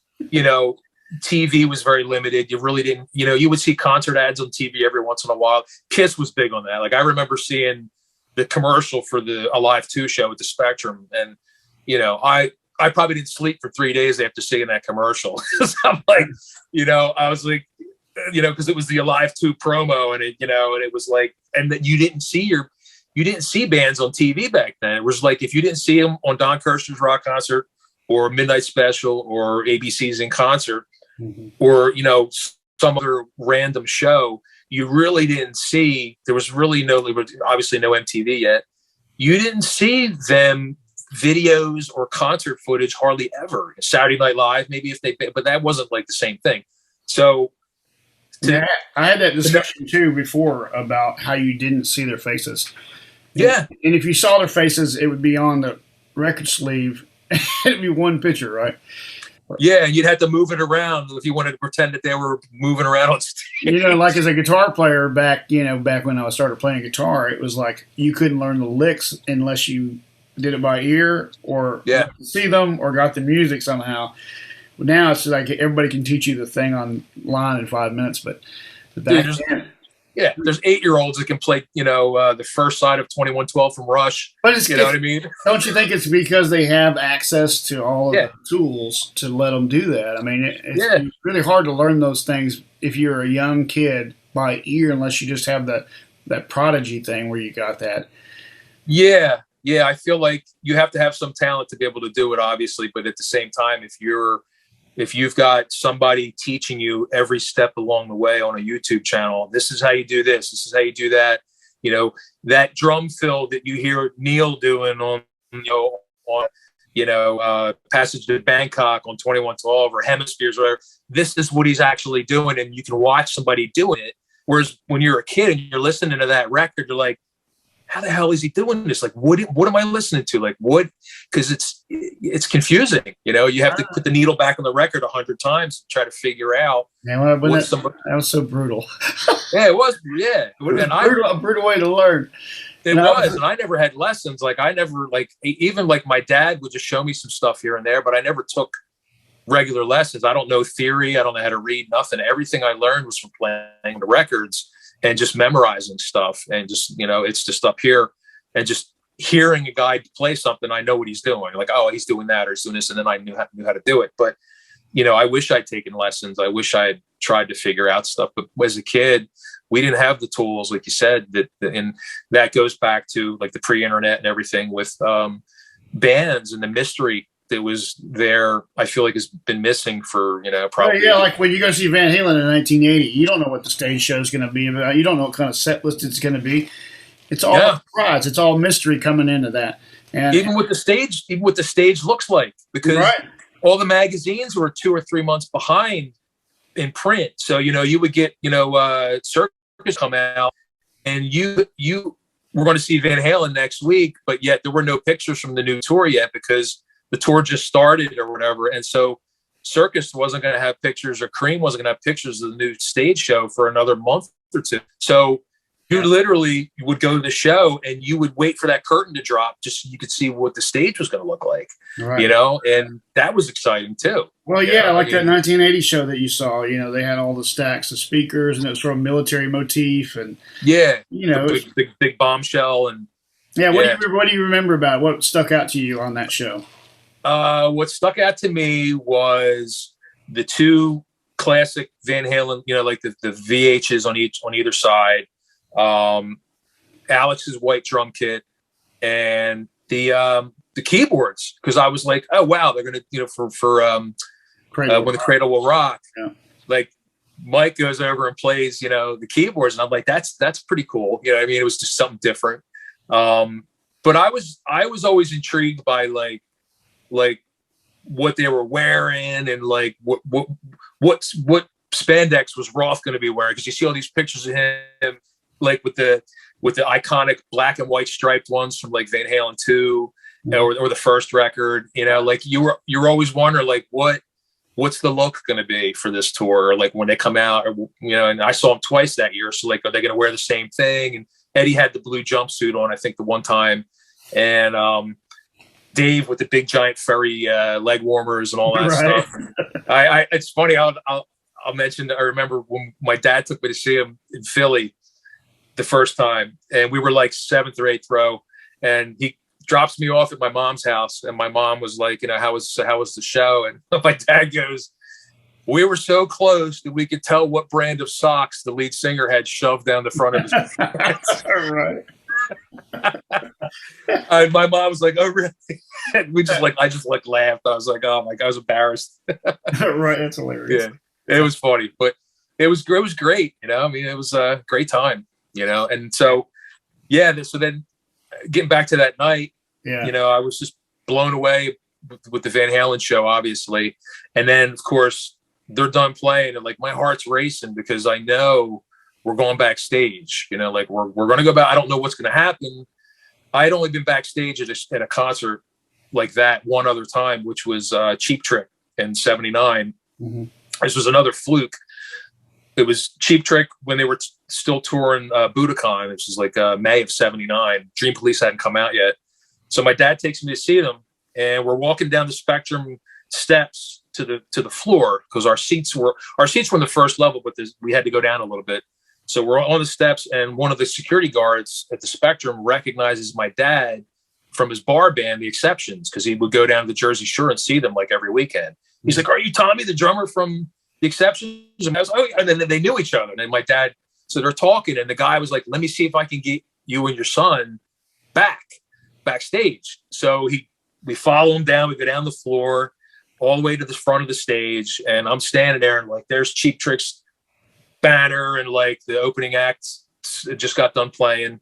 TV was very limited. You really didn't, you would see concert ads on TV every once in a while. Kiss was big on that. Like I remember seeing the commercial for the Alive 2 show at the Spectrum. And, I probably didn't sleep for 3 days after seeing that commercial. I'm like, I was like, because it was the Alive 2 promo and and it was like, and that you didn't see bands on TV back then. It was like, if you didn't see them on Don Kirshner's rock concert or Midnight Special or ABC's in concert, or, some other random show, you really didn't see, there was really obviously no MTV yet. You didn't see them videos or concert footage hardly ever. Saturday Night Live, maybe but that wasn't like the same thing. So I had that discussion too before about how you didn't see their faces. Yeah. And if you saw their faces, it would be on the record sleeve. It'd be one picture, right? Yeah, and you'd have to move it around if you wanted to pretend that they were moving around on stage. Like as a guitar player back when I started playing guitar, it was like you couldn't learn the licks unless you did it by ear or see them or got the music somehow. Now it's like everybody can teach you the thing online in 5 minutes, but back then. Yeah, there's 8-year-olds that can play, the first side of 2112 from Rush. But it's, what I mean? Don't you think it's because they have access to all of the tools to let them do that? I mean, it's really hard to learn those things if you're a young kid by ear, unless you just have that prodigy thing where you got that. Yeah, I feel like you have to have some talent to be able to do it, obviously. But at the same time, if you've got somebody teaching you every step along the way on a YouTube channel, this is how you do this is how you do that. That drum fill that you hear Neil doing on Passage to Bangkok on 2112 or Hemispheres, or whatever. This is what he's actually doing, and you can watch somebody doing it. Whereas when you're a kid and you're listening to that record, you're like, how the hell is he doing this? Like, what am I listening to? Like, what? Because it's confusing. You have to put the needle back on the record 100 times and try to figure out. Man, that was so brutal. Yeah, it was. Yeah, it would have been a brutal way to learn. It was, and I never had lessons. Like, I never even my dad would just show me some stuff here and there, but I never took regular lessons. I don't know theory. I don't know how to read, nothing. Everything I learned was from playing the records and just memorizing stuff. And just, it's just up here and just hearing a guy play something. I know what he's doing. Like, oh, he's doing that or he's doing this. And then I knew how to do it. But, I wish I'd taken lessons. I wish I had tried to figure out stuff. But as a kid, we didn't have the tools, like you said, and that goes back to like the pre-internet and everything with bands and the mystery that was there. I feel like has been missing for, probably. Yeah, like when you go see Van Halen in 1980, you don't know what the stage show is going to be about. You don't know what kind of set list it's going to be. It's all a surprise. It's all mystery coming into that. And even what the stage looks like, because all the magazines were 2 or 3 months behind in print. So, you would get, Circus come out and you were going to see Van Halen next week, but yet there were no pictures from the new tour yet because the tour just started or whatever. And so Circus wasn't going to have pictures, or Cream wasn't going to have pictures of the new stage show for another month or two. So you literally would go to the show and you would wait for that curtain to drop just so you could see what the stage was going to look like, and that was exciting too. Well, yeah, like that 1980 show that you saw, they had all the stacks of speakers and it was from a military motif and big bombshell. And what do you remember about it? What stuck out to you on that show? What stuck out to me was the two classic Van Halen, like the VHs on either side. Alex's white drum kit and the keyboards, because I was like, oh wow, they're gonna for when the Cradle Will Rock, like Mike goes over and plays the keyboards, and I'm like, that's pretty cool. It was just something different. But I was always intrigued by like what they were wearing and like what spandex was Roth going to be wearing, because you see all these pictures of him like with the iconic black and white striped ones from like Van Halen 2 or the first record, like you're always wondering like what's the look going to be for this tour, or like when they come out, or and I saw them twice that year, so like are they going to wear the same thing? And Eddie had the blue jumpsuit on, I think, the one time, and Dave with the big giant furry leg warmers and all that stuff. It's funny, I'll mention that I remember when my dad took me to see him in Philly the first time, and we were like 7th or 8th row, and he drops me off at my mom's house, and my mom was like, how was the show? And my dad goes, we were so close that we could tell what brand of socks the lead singer had shoved down the front of his pants. Right. And my mom was like, oh really? And I just laughed. I was like, oh my God, I was embarrassed. Right, that's hilarious. Yeah, it was funny, but it was great. It was a great time. And so, so then getting back to that night, I was just blown away with the Van Halen show, obviously. And then, of course, they're done playing, and like my heart's racing because I know we're going backstage. Like we're going to go back. I don't know what's going to happen. I had only been backstage at a concert like that one other time, which was Cheap Trick in '79. Mm-hmm. This was another fluke. It was Cheap Trick when they were still touring Budokan, which is like May of '79. Dream Police hadn't come out yet. So my dad takes me to see them, and we're walking down the Spectrum steps to the floor, because our seats were on the first level, but we had to go down a little bit. So we're on the steps, and one of the security guards at the Spectrum recognizes my dad from his bar band, The Exceptions, because he would go down to the Jersey Shore and see them like every weekend. He's like, "Are you Tommy, the drummer from The Exceptions?" And I was, "Oh," and then they knew each other. And my dad, so they're talking, and the guy was like, "Let me see if I can get you and your son backstage." So we follow him down. We go down the floor all the way to the front of the stage, and I'm standing there, and like there's Cheap Trick's banner, and like the opening act just got done playing,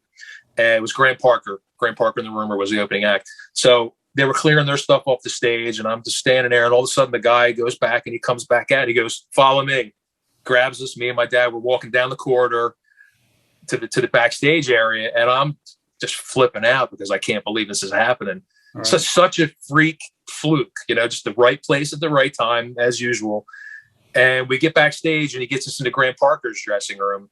and it was Graham Parker and the Rumor was the opening act. So they were clearing their stuff off the stage, and I'm just standing there, and all of a sudden the guy goes back, and he comes back out. He goes, "Follow me," grabs us. Me and my dad were walking down the corridor to the backstage area, and I'm just flipping out because I can't believe this is happening. Right. So such a freak fluke, just the right place at the right time as usual. And we get backstage, and he gets us into Graham Parker's dressing room,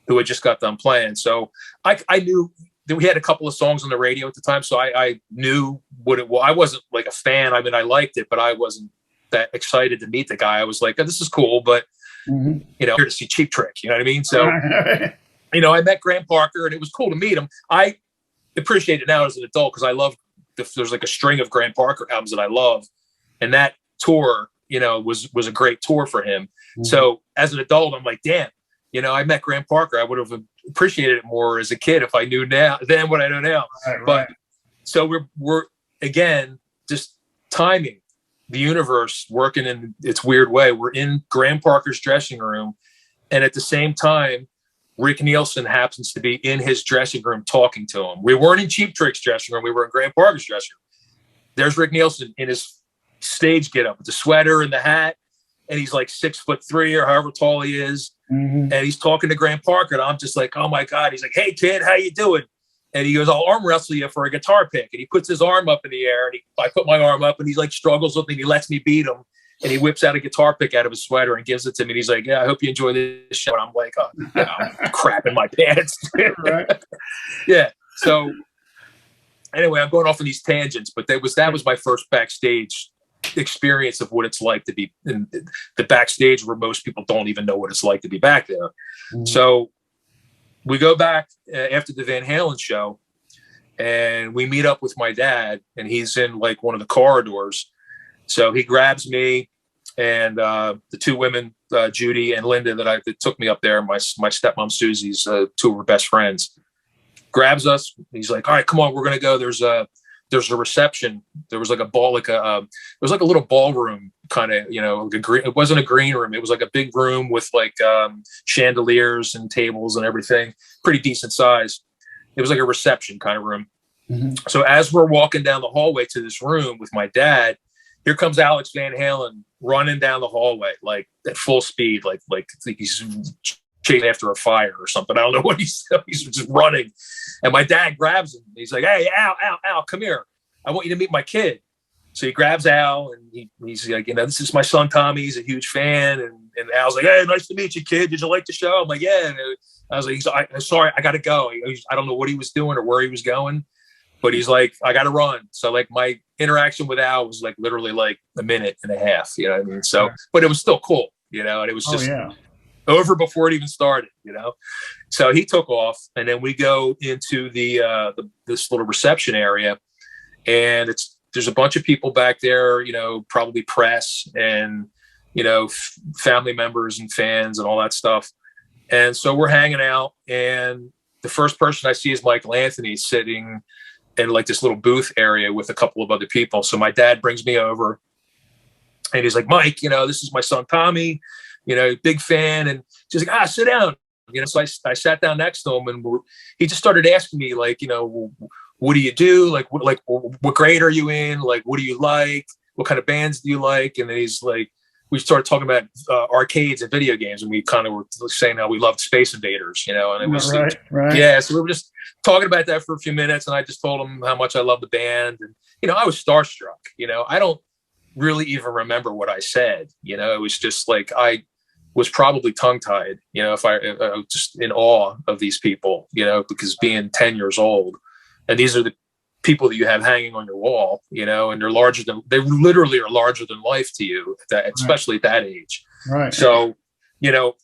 who had just got done playing. So I knew that we had a couple of songs on the radio at the time, so I knew what it was. I wasn't like a fan. I mean, I liked it, but I wasn't that excited to meet the guy. I was like, oh, this is cool, but you know, here to see Cheap Trick, you know what I mean? So, you know, I met Graham Parker, and it was cool to meet him. I appreciate it now as an adult because I love there's like a string of Graham Parker albums that I love, and that tour, you know, was a great tour for him. So as an adult, I'm like, damn, you know, I met Graham Parker. I would have appreciated it more as a kid if I knew now than what I know now. Right. But so we're again just timing the universe working in its weird way. We're in Graham Parker's dressing room, and at the same time, Rick Nielsen happens to be in his dressing room talking to him. We weren't in Cheap Trick's dressing room. We were in Graham Parker's dressing room. There's Rick Nielsen in his stage getup with the sweater and the hat, and he's like 6'3" or however tall he is, and he's talking to Graham Parker, and I'm just like, oh my God. He's like, hey kid, how you doing? And he goes, I'll arm wrestle you for a guitar pick. And he puts his arm up in the air, and I put my arm up, and he's like struggles with me. He lets me beat him, and he whips out a guitar pick out of his sweater and gives it to me. And he's like, yeah, I hope you enjoy this show. And I'm like, oh, yeah, I'm crapping my pants. Yeah. So anyway, I'm going off on these tangents, but that was my first backstage experience of what it's like to be in the backstage, where most people don't even know what it's like to be back there. So we go back after the Van Halen show, and we meet up with my dad, and he's in like one of the corridors. So he grabs me and the two women, Judy and Linda, that took me up there. My stepmom Susie's two of her best friends, grabs us. He's like, all right, come on, we're gonna go. There's a reception. There was like a ball, it was like a little ballroom kind of, you know, it wasn't a green room. It was like a big room with like chandeliers and tables and everything, pretty decent size. It was like a reception kind of room. So as we're walking down the hallway to this room with my dad, here comes Alex Van Halen running down the hallway, like at full speed, like he's chasing after a fire or something. I don't know what he's just running. And my dad grabs him. He's like, hey, Al, come here. I want you to meet my kid. So he grabs Al, and he's like, you know, this is my son, Tommy. He's a huge fan. And Al's like, hey, nice to meet you, kid. Did you like the show? I'm like, yeah. And I was like, sorry, I got to go. I don't know what he was doing or where he was going, but he's like, I got to run. So like my interaction with Al was like literally like a minute and a half, you know what I mean? So, but it was still cool, you know, and it was just over before it even started, you know? So he took off, and then we go into this little reception area, and there's a bunch of people back there, you know, probably press and, you know, family members and fans and all that stuff. And so we're hanging out, and the first person I see is Michael Anthony sitting in like this little booth area with a couple of other people. So my dad brings me over, and he's like, Mike, you know, this is my son, Tommy, you know, big fan. And she's like, sit down. You know, so I sat down next to him, and he just started asking me, like, you know, what do you do? Like, what grade are you in? Like, what do you like? What kind of bands do you like? And then he's like, we started talking about arcades and video games, and we kind of were saying how we loved Space Invaders, you know, and it was right. Yeah. So we were just talking about that for a few minutes, and I just told him how much I love the band, and you know, I was starstruck. You know, I don't really even remember what I said. You know, it was just like I was probably tongue-tied. You know, if I was just in awe of these people. You know, because being 10 years old, and these are the people that you have hanging on your wall, you know, and they literally are larger than life to you, especially at that age. Right. So, you know,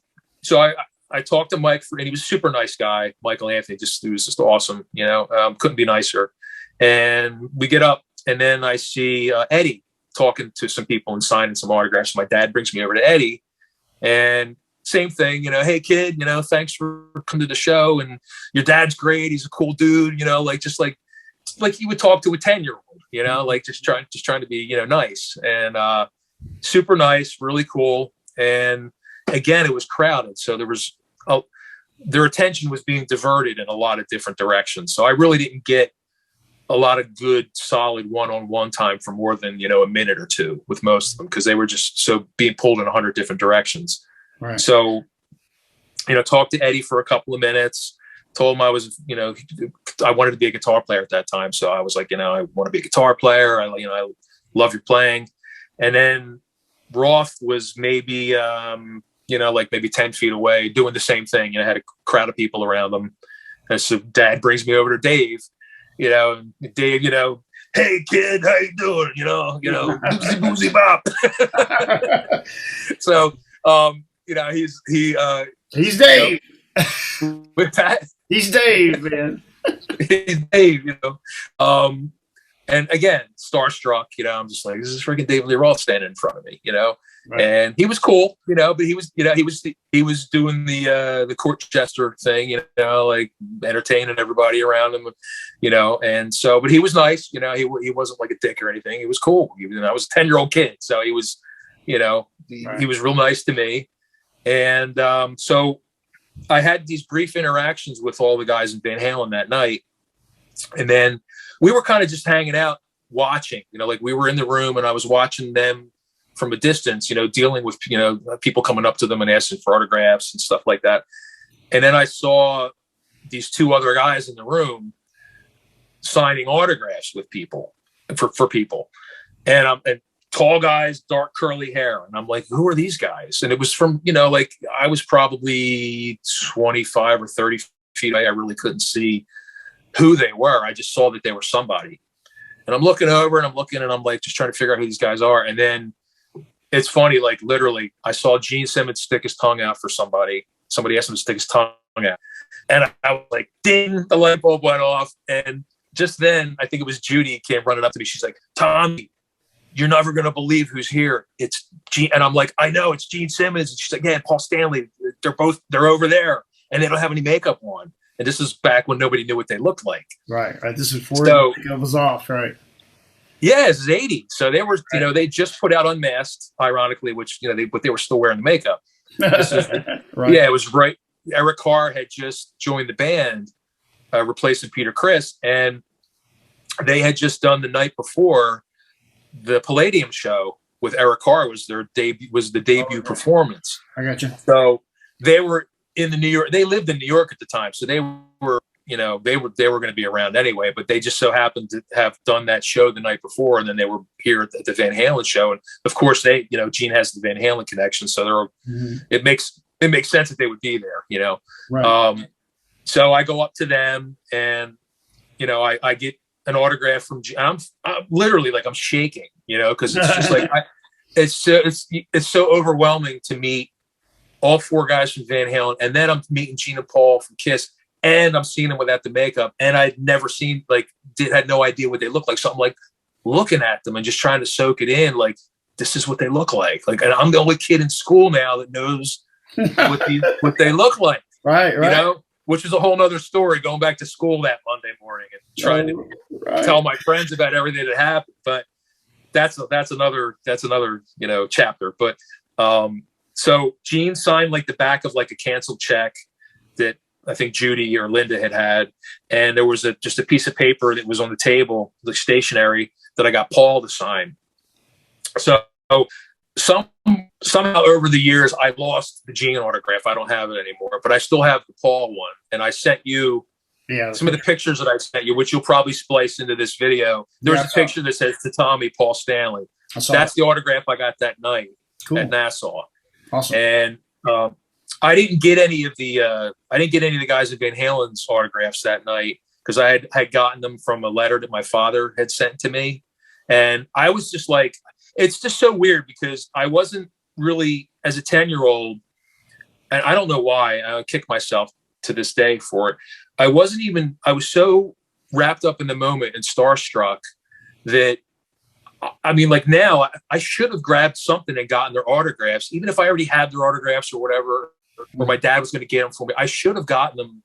I talked to Mike, and he was a super nice guy. Michael Anthony, he was just awesome, you know, couldn't be nicer. And we get up, and then I see Eddie talking to some people and signing some autographs. My dad brings me over to Eddie, and same thing, you know, hey kid, you know, thanks for coming to the show, and your dad's great. He's a cool dude, you know, like you would talk to a 10-year-old, you know, like just trying to be, you know, nice, and super nice, really cool. And again, it was crowded. So their attention was being diverted in a lot of different directions. So I really didn't get a lot of good, solid one-on-one time for more than, you know, a minute or two with most of them, because they were just so being pulled in 100 different directions. Right. So, you know, talked to Eddie for a couple of minutes, told him I was, you know, I wanted to be a guitar player at that time. So I was like, you know, I want to be a guitar player. I love your playing. And then Roth was maybe, you know, like maybe 10 feet away doing the same thing. You know, had a crowd of people around them. And so Dad brings me over to Dave, you know, and Dave, you know, hey kid, how you doing? Boozy boozy bop. So, he's Dave. With that, he's Dave, man. He's Dave, and again, starstruck, I'm just like, this is freaking David Lee Roth standing in front of me, right. And he was cool, but he was doing the court jester thing, like entertaining everybody around him, and so, but he was nice, he wasn't like a dick or anything. He was cool. I was a 10-year-old kid. So he was, right. He was real nice to me. And so I had these brief interactions with all the guys in Van Halen that night. And then we were kind of just hanging out, watching, like we were in the room and I was watching them from a distance, dealing with, people coming up to them and asking for autographs and stuff like that. And then I saw these two other guys in the room signing autographs with people for people. And tall guys, dark curly hair. And I'm like, who are these guys? And it was from, like I was probably 25 or 30 feet away. I really couldn't see who they were. I just saw that they were somebody. And I'm looking over and I'm like, just trying to figure out who these guys are. And then it's funny, like literally I saw Gene Simmons stick his tongue out for somebody. Somebody asked him to stick his tongue out. And I was like, ding, the light bulb went off. And just then, I think it was Judy came running up to me. She's like, Tommy, you're never going to believe who's here. It's Gene. And I'm like, I know, it's Gene Simmons. And she's like, yeah, Paul Stanley. They're over there. And they don't have any makeup on. And this is back when nobody knew what they looked like. Right. This is before the makeup was off, right? Yeah, this is 80. So they were, they just put out Unmasked, ironically, which, but they were still wearing the makeup. This is, right. Yeah, it was right. Eric Carr had just joined the band, replacing Peter Criss. And they had just done the night before the Palladium show with Eric Carr was the debut performance. I got you. So they were in New York. They lived in New York at the time. So they were, they were going to be around anyway, but they just so happened to have done that show the night before. And then they were here at the Van Halen show. And of course Gene has the Van Halen connection. So it makes sense that they would be there, Right. So I go up to them and, I get an autograph from Gene. I'm literally like, I'm shaking, cause it's just like, it's so overwhelming to meet all four guys from Van Halen. And then I'm meeting Gene and Paul from Kiss. And I'm seeing them without the makeup. And I'd never seen, had no idea what they looked like. So I'm like looking at them and just trying to soak it in. Like, this is what they look like. Like, and I'm the only kid in school now that knows what they look like. Right. Which is a whole nother story, going back to school that Monday morning and trying to tell my friends about everything that happened. But that's another chapter. But so Gene signed like the back of like a canceled check that I think Judy or Linda had, and there was just a piece of paper that was on the table, the stationery, that I got Paul to sign. So somehow over the years, I lost the Gene autograph. I don't have it anymore, but I still have the Paul one. And I sent you some of the pictures that I sent you, which you'll probably splice into this video. There's a picture that says to Tommy, Paul Stanley. That's the autograph I got that night at Nassau. Awesome. And I didn't get any of the guys at Van Halen's autographs that night because I had gotten them from a letter that my father had sent to me. And I was just like, it's just so weird because I wasn't really, as a 10-year-old, and I don't know why, I kick myself to this day for it. I was so wrapped up in the moment and starstruck that, I mean, like now I should have grabbed something and gotten their autographs, even if I already had their autographs or whatever, or my dad was going to get them for me. I should have gotten them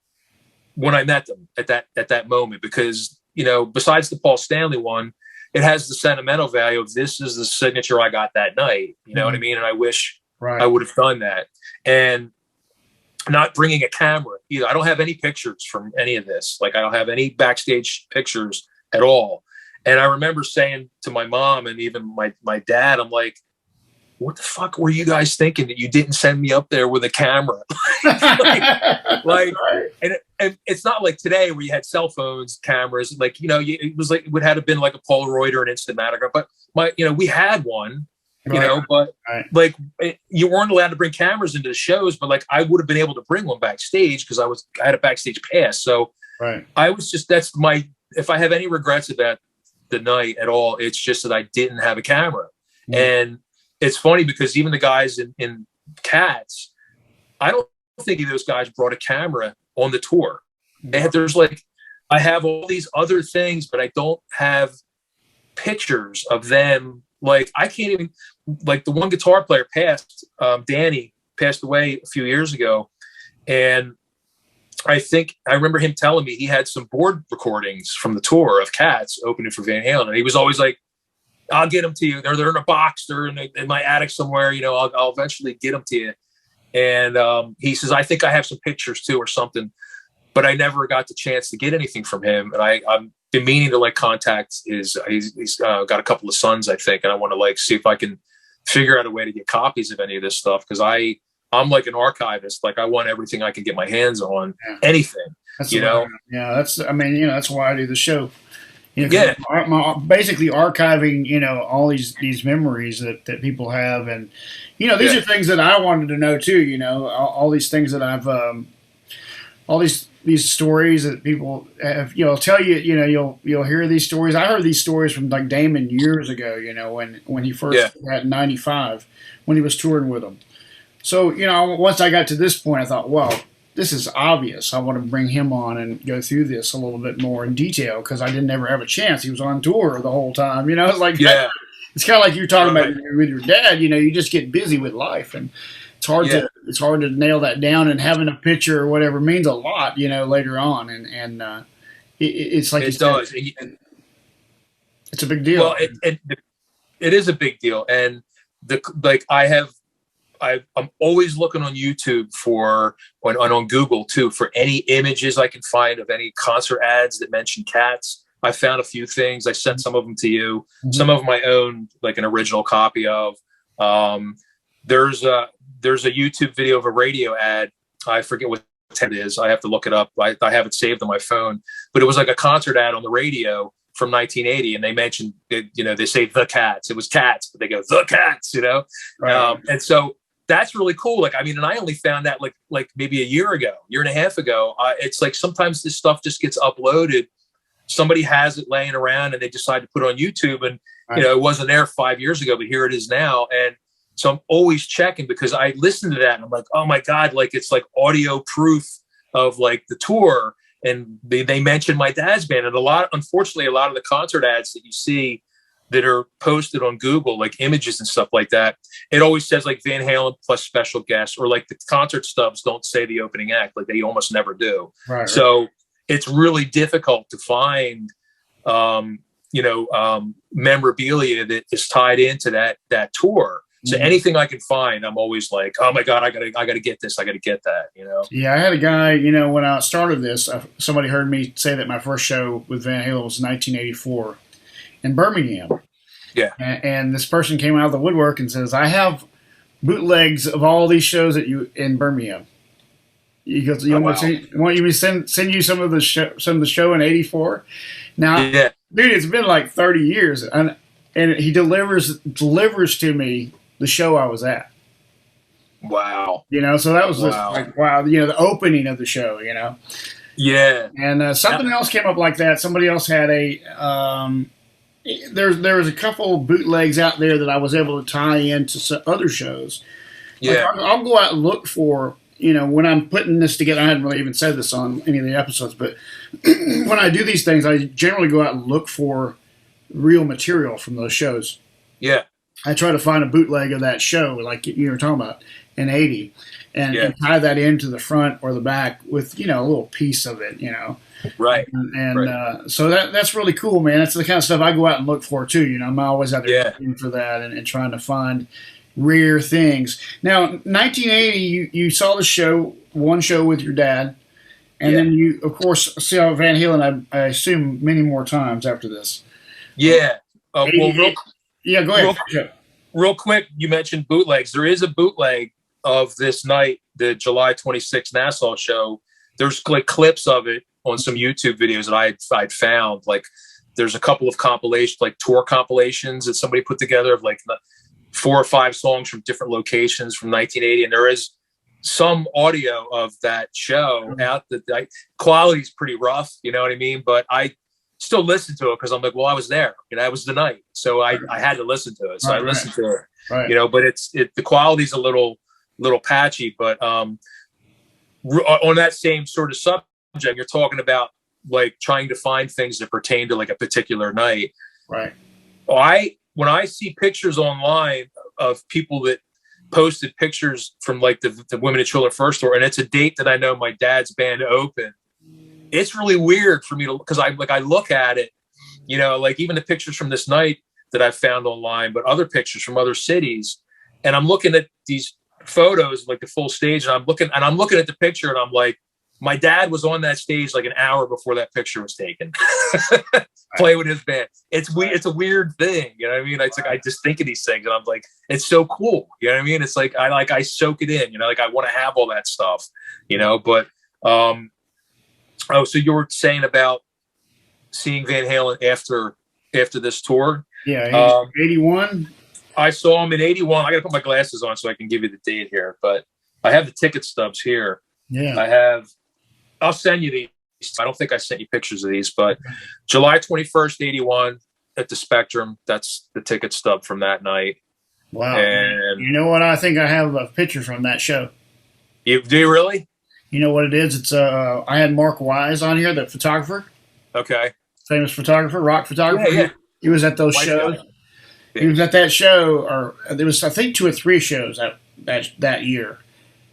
when I met them at that moment, because, besides the Paul Stanley one, it has the sentimental value of this is the signature I got that night. You know what I mean? And I wish I would have done that. And not bringing a camera either. I don't have any pictures from any of this. Like, I don't have any backstage pictures at all. And I remember saying to my mom and even my dad, I'm like, what the fuck were you guys thinking that you didn't send me up there with a camera? And it's not like today where you had cell phones, cameras, like, it was like, it would have been like a Polaroid or an Instamatic, but we had one, but like you weren't allowed to bring cameras into the shows, but like I would have been able to bring one backstage because I had a backstage pass. So I was just, if I have any regrets about the night at all. It's just that I didn't have a camera. And it's funny because even the guys in Cats, I don't think those guys brought a camera on the tour. I have all these other things, but I don't have pictures of them. Like, I can't even, like, the one guitar player passed, Danny passed away a few years ago. And I remember him telling me he had some board recordings from the tour of Cats opening for Van Halen. And he was always like, I'll get them to you. They're in a box. They're in my attic somewhere. You know, I'll eventually get them to you. And he says, I think I have some pictures too or something, but I never got the chance to get anything from him. And I'm been meaning to contact he's got a couple of sons, I think. And I want to see if I can figure out a way to get copies of any of this stuff. Cause I'm like an archivist. Like, I want everything I can get my hands on, anything, that's know? Yeah. That's why I do the show. I'm basically archiving, all these memories that people have. And, these are things that I wanted to know too, all these things that I've, all these stories that people have, tell you, you'll hear these stories. I heard these stories from like Damon years ago, when he first got in 95, when he was touring with them. So, once I got to this point, I thought, well, this is obvious. I want to bring him on and go through this a little bit more in detail because I didn't ever have a chance. He was on tour the whole time, it's like, it's kind of like you're talking about with your dad, you just get busy with life, and it's hard to nail that down, and having a picture or whatever means a lot, later on. And it's like, it does. It's a big deal. Well, it is a big deal. And I'm always looking on YouTube on Google too, for any images I can find of any concert ads that mention Cats. I found a few things. I sent some of them to you, some of my own, like an original copy of. There's a YouTube video of a radio ad. I forget what it is. I have to look it up. I have it saved on my phone, but it was like a concert ad on the radio from 1980, and they mentioned they say the Cats. It was Cats, but they go the Cats, Right. And so that's really cool. And I only found that like maybe a year and a half ago. It's like sometimes this stuff just gets uploaded. Somebody has it laying around and they decide to put it on YouTube, and it wasn't there 5 years ago, but here it is now. And so I'm always checking because I listen to that and I'm like, oh my God, it's like audio proof of like the tour. And they mentioned my dad's band, and unfortunately, a lot of the concert ads that you see that are posted on Google, like images and stuff like that, it always says like Van Halen plus special guests, or like the concert stubs don't say the opening act, like they almost never do. Right. So it's really difficult to find, memorabilia that is tied into that tour. So anything I can find, I'm always like, oh my God, I gotta get this. I gotta get that, Yeah, I had a guy, when I started this, somebody heard me say that my first show with Van Halen was 1984 in Birmingham. Yeah. And this person came out of the woodwork and says, I have bootlegs of all these shows that you in Birmingham. He goes, want you to send you some of the show in 84? Now, dude, it's been like 30 years, and he delivers to me the show I was at. Wow. So that was just like, wow, the opening of the show, Yeah. And something else came up like that. Somebody else had there was a couple bootlegs out there that I was able to tie into some other shows. Yeah. Like, I'll go out and look for, when I'm putting this together, I hadn't really even said this on any of the episodes, but when I do these things, I generally go out and look for real material from those shows. Yeah. I try to find a bootleg of that show, like you were talking about, in 80, and tie that into the front or the back with, a little piece of it, Right. And so that's really cool, man. That's the kind of stuff I go out and look for too. I'm always out there looking for that and trying to find rare things. Now, 1980, you saw the one show with your dad, and then you, of course, saw Van Halen, I assume, many more times after this. Yeah. Go ahead. Real quick, you mentioned bootlegs. There is a bootleg of this night, the July 26th Nassau show. There's like clips of it on some YouTube videos that I'd found. Like, there's a couple of compilations, like tour compilations that somebody put together of like 4 or 5 songs from different locations from 1980. And there is some audio of that show out. That quality's pretty rough, you know what I mean? But still listen to it because I'm like, well, I was there. That was the night, so I had to listen to it. So I listened to it. Right. But the quality's a little patchy. But on that same sort of subject, you're talking about like trying to find things that pertain to like a particular night. Right. When I see pictures online of people that posted pictures from like the Women and Children First tour, and it's a date that I know my dad's band opened, it's really weird for me to, because I look at it, like even the pictures from this night that I've found online, but other pictures from other cities, and I'm looking at these photos, like the full stage, and I'm looking at the picture, and I'm like, my dad was on that stage like an hour before that picture was taken, playing with his band. It's weird. It's a weird thing. You know what I mean? It's like, I just think of these things and I'm like, it's so cool. You know what I mean? It's like, I soak it in, like I want to have all that stuff, but, oh, so you were saying about seeing Van Halen after this tour? Yeah. 81. I saw him in 81. I got to put my glasses on so I can give you the date here, but I have the ticket stubs here. Yeah. I'll send you these. I don't think I sent you pictures of these, but July 21st, 81 at the Spectrum. That's the ticket stub from that night. Wow. And you know what? I think I have a picture from that show. Do you really? You know what it is? It's I had Mark Wise on here, the photographer. Okay. Famous photographer, rock photographer. Yeah. He was at those shows. Yeah. He was at that show, or there was, I think, 2 or 3 shows that year.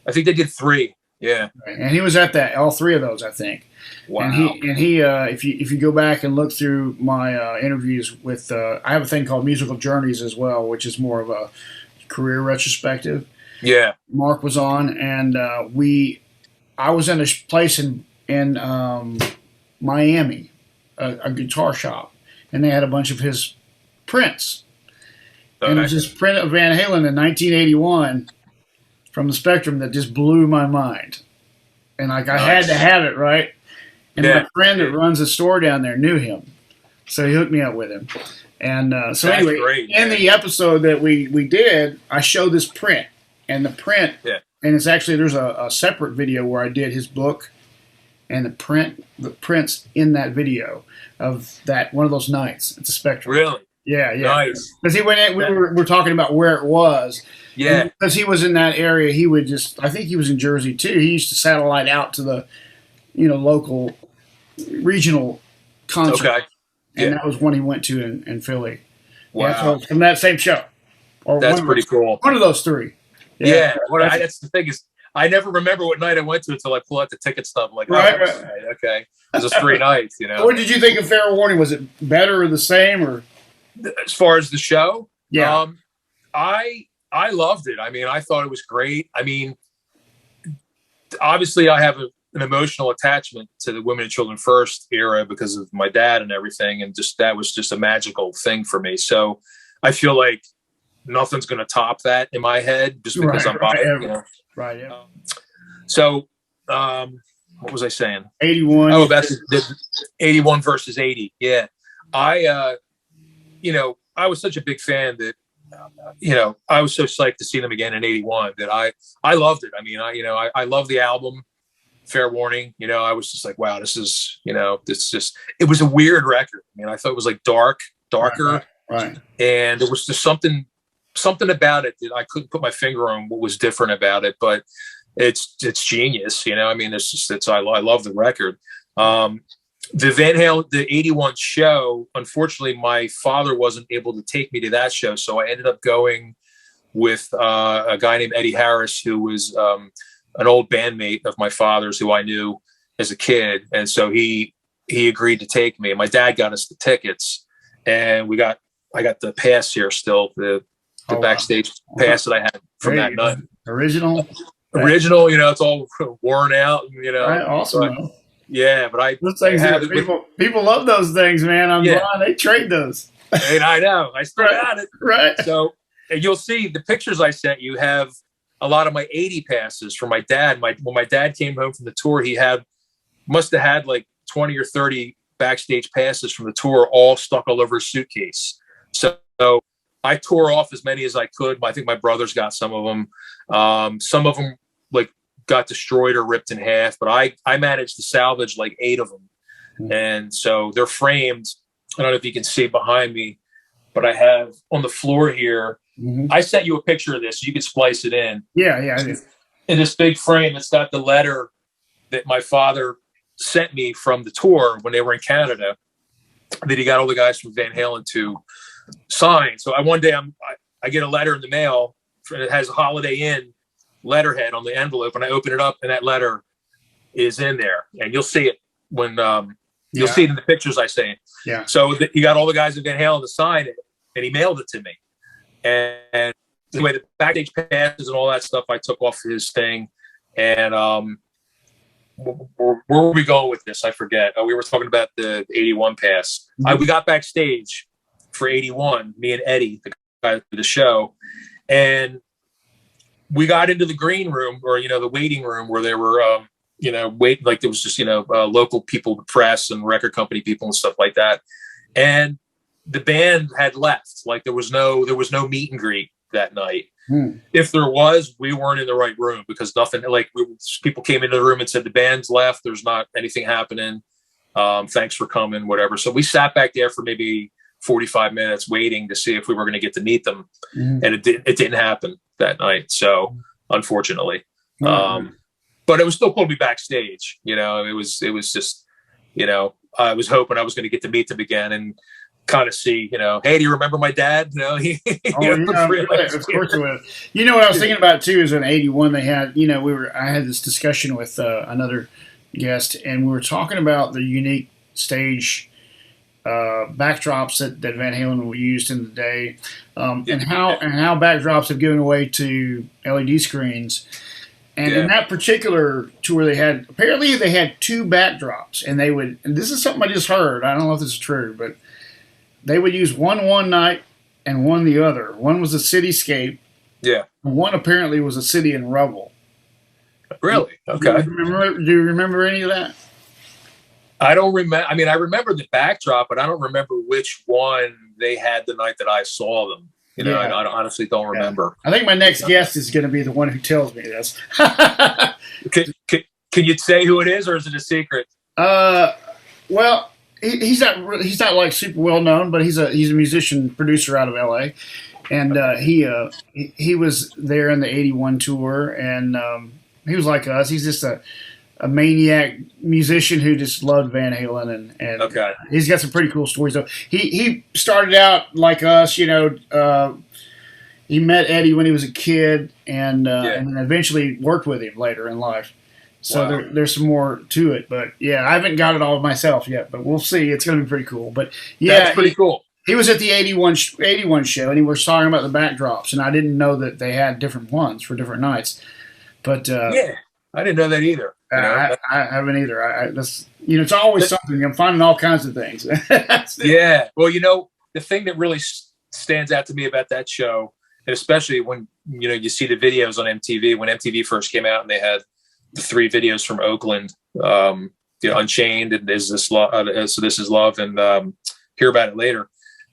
I think they did 3. Yeah. And he was at all 3 of those, I think. Wow. And he if you go back and look through my interviews with, I have a thing called Musical Journeys as well, which is more of a career retrospective. Yeah. Mark was on, and I was in a place in Miami, a guitar shop, and they had a bunch of his prints. Okay. And it was this print of Van Halen in 1981 from the Spectrum that just blew my mind. And I had to have it, right? And my friend that runs a store down there knew him, so he hooked me up with him. And so that's anyway, great, in the episode that we did, I showed this print, and the print, and it's actually, there's a separate video where I did his book, and the prints in that video of that one of those nights at the Spectrum. Really? Yeah. Nice. Because he went in, we were talking about where it was. Yeah. Because he was in that area, he would I think he was in Jersey too. He used to satellite out to the, local, regional concerts. Okay. And that was one he went to in Philly. Wow. Yeah, so from that same show. Or that's pretty cool. One of those 3. Yeah. That's the thing is, I never remember what night I went to until I pull out the ticket stub. I'm like, right. Okay. It was 3 nights, What did you think of Fair Warning? Was it better or the same, or? As far as the show? Yeah. I loved it. I mean, I thought it was great. I mean, obviously I have an emotional attachment to the Women and Children First era because of my dad and everything. And that was just a magical thing for me. So I feel like nothing's going to top that in my head just because I'm biased. Right. Yeah. So, what was I saying? 81. Oh, that's the 81 versus 80. Yeah. I was such a big fan that, I was so psyched to see them again in 81 that I loved it. I mean, I love the album Fair Warning. I was just like, wow, this is, it was a weird record. I mean, I thought it was like darker. Right. And there was just something about it that I couldn't put my finger on what was different about it, but it's genius. I mean, I love the record. The Van Halen, the 81 show, unfortunately, my father wasn't able to take me to that show. So I ended up going with a guy named Eddie Harris, who was an old bandmate of my father's who I knew as a kid. And so he agreed to take me. My dad got us the tickets, and I got the pass here still, the backstage pass that I had from that night. Original, it's all worn out, Right, awesome. Yeah, but people love those things, man. I'm blind. They trade those. And I know. I still got it. Right. So you'll see the pictures I sent you have a lot of my 80 passes from my dad. When my dad came home from the tour, he must have had like 20 or 30 backstage passes from the tour, all stuck all over his suitcase. So I tore off as many as I could. I think my brothers got some of them. Some of them got destroyed or ripped in half, but I managed to salvage like 8 of them. And so they're framed. I don't know if you can see behind me, but I have on the floor here. I sent you a picture of this. So you can splice it in. Yeah, I did. In this big frame, it's got the letter that my father sent me from the tour when they were in Canada, that he got all the guys from Van Halen to sign. So one day I get a letter in the mail, and it has a Holiday Inn letterhead on the envelope, and I open it up, and that letter is in there, and you'll see it when you'll see it in the pictures I sent. Yeah. So he got all the guys in Van Halen to sign it, and he mailed it to me. And anyway, the backstage passes and all that stuff I took off his thing, and where were we going with this? I forget. We were talking about the 81 pass. We got backstage for 81, me and Eddie, the guy at the show, and we got into the green room, or the waiting room, where there were wait, like there was just local people, the press and record company people and stuff like that, and the band had left. Like there was no meet and greet that night. If there was, we weren't in the right room, because nothing, people came into the room and said the band's left, there's not anything happening, thanks for coming, whatever. So we sat back there for maybe 45 minutes waiting to see if we were going to get to meet them, and it didn't happen that night, so unfortunately. But it was still cool to be backstage. It was just, I was hoping I was going to get to meet them again and kind of see, hey, do you remember my dad? Of course it was. What I was thinking about too is in '81 they had, I had this discussion with another guest, and we were talking about the unique stage backdrops that Van Halen used in the day, and how backdrops have given away to LED screens. And in that particular tour, they had two backdrops, and and this is something I just heard. I don't know if this is true, but they would use one night and one the other. One was a cityscape. Yeah. And one apparently was a city in rubble. Really? Okay. Do you remember any of that? I don't remember. I mean, I remember the backdrop, but I don't remember which one they had the night that I saw them. I honestly don't remember. I think my next guest is going to be the one who tells me this. Can you say who it is, or is it a secret? Well, he's not like super well known, but he's a musician producer out of LA, and he was there in the '81 tour, and he was like us. He's just a maniac musician who just loved Van Halen, and he's got some pretty cool stories. So he started out like us, he met Eddie when he was a kid, and eventually worked with him later in life. So there's some more to it, but I haven't got it all myself yet, but we'll see. It's going to be pretty cool. But that's pretty cool. He was at the 81 show, and he was talking about the backdrops, and I didn't know that they had different ones for different nights. But I didn't know that either. I haven't either. It's always something. I'm finding all kinds of things. Yeah. Well, the thing that really stands out to me about that show, and especially when you see the videos on MTV, when MTV first came out, and they had the 3 videos from Oakland, Unchained, and Is This Love? So This Is Love, and Hear About It Later,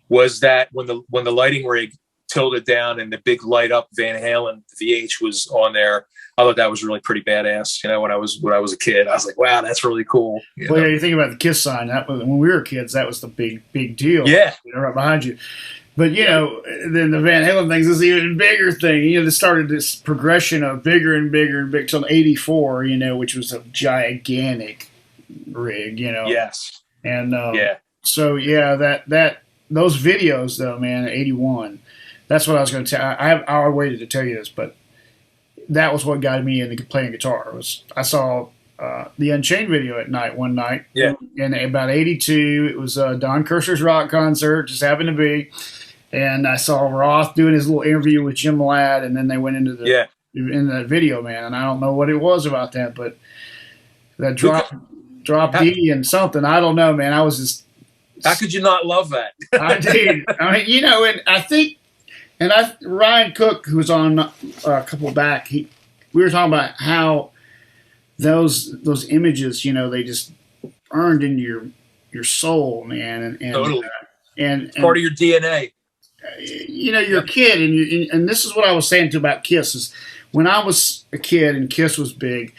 was that when the lighting rig tilted down and the big light up Van Halen VH was on there. I thought that was really pretty badass. When I was a kid, I was like, wow, that's really cool. Well, you think about the Kiss sign. That was, when we were kids, that was the big deal. Yeah, right behind you. But then the Van Halen thing's this even bigger thing. They started this progression of bigger and bigger and bigger till '84. Which was a gigantic rig. Yes. And so that those videos though, man, '81. That's what I was going to tell. I waited to tell you this, but that was what got me into playing guitar. I saw the Unchained video one night. Yeah. In about '82, it was Don Kirshner's rock concert, just happened to be, and I saw Roth doing his little interview with Jim Ladd, and then they went into in that video, man. And I don't know what it was about that, but that drop D and something. I don't know, man. I was just. How could you not love that? I did. I mean, and I think. And Ryan Cook, who was on a couple back, we were talking about how those images, they just burned into your soul, man. And totally. And part of your DNA. You're a kid, and this is what I was saying about Kiss. Is when I was a kid and Kiss was big,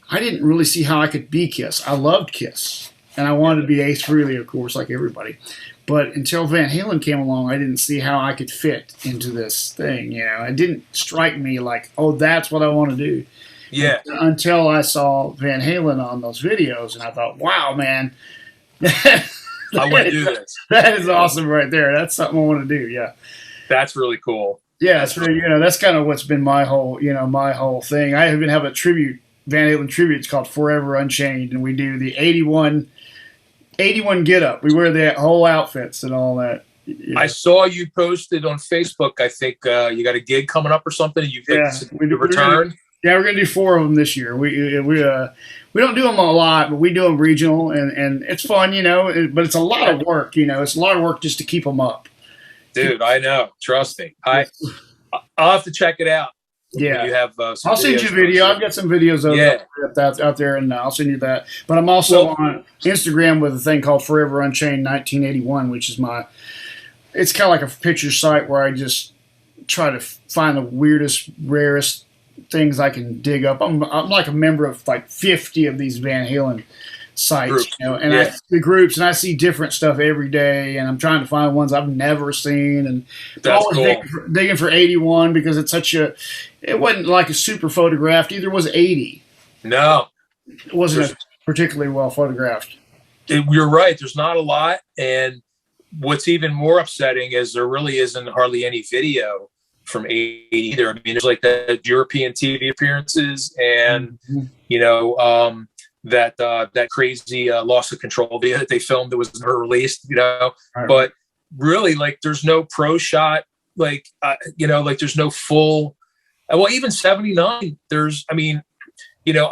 I didn't really see how I could be Kiss. I loved Kiss, and I wanted to be Ace Frehley, of course, like everybody. But until Van Halen came along, I didn't see how I could fit into this thing. You know, it didn't strike me like, oh, that's what I want to do. Yeah. Until I saw Van Halen on those videos, and I thought, wow, man, I want to do this. That is awesome right there. That's something I want to do. Yeah. That's really cool. Yeah, so you know that's kind of what's been my whole thing. I even have a Van Halen tribute. It's called Forever Unchained, and we do the 81 get up. We wear the whole outfits and all that. You know. I saw you posted on Facebook. I think you got a gig coming up or something. You return. We're gonna do 4 of them this year. We don't do them a lot, but we do them regional, and it's fun, you know. But it's a lot of work, you know. It's a lot of work just to keep them up. Dude, I know. Trust me. I'll have to check it out. Yeah, you have. I'll send you a video. I've got some videos of that out there, and I'll send you that. But I'm also on Instagram with a thing called Forever Unchained 1981, which is it's kind of like a picture site where I just try to find the weirdest, rarest things I can dig up. I'm like a member of like 50 of these Van Halen sites, you know, and the groups, and I see different stuff every day, and I'm trying to find ones I've never seen, and that's always cool. digging for 81 because it's it wasn't like a super photographed. Either was 80. No, it wasn't particularly well photographed. You're right. There's not a lot, and what's even more upsetting is there really isn't hardly any video from 80 either. I mean, there's like the European TV appearances, and you know. That crazy loss of control video that they filmed that was never released, you know. Right. But really, like, there's no pro shot, like, you know, like there's no full. Well, even 79, there's. I mean, you know,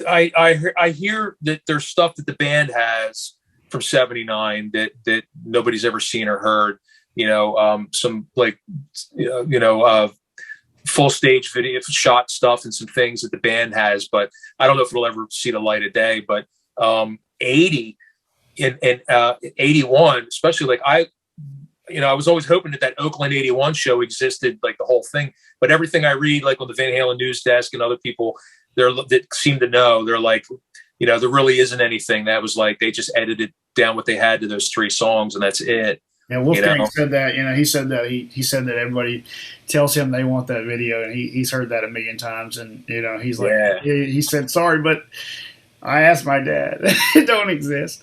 I hear that there's stuff that the band has from 79 that nobody's ever seen or heard. You know, some like, you know. Full stage video shot stuff and some things that the band has, but I don't know if it'll ever see the light of day. But 80 and 81, especially, like I was always hoping that Oakland 81 show existed, like the whole thing. But everything I read, like on the Van Halen news desk and other people that seem to know, they're like, you know, there really isn't anything. That was like they just edited down what they had to those 3 songs, and that's it. Yeah, Wolfgang said that. You know, he said that he said that everybody tells him they want that video, and he's heard that a million times. And you know, he's like, he said, sorry, but I asked my dad. It don't exist.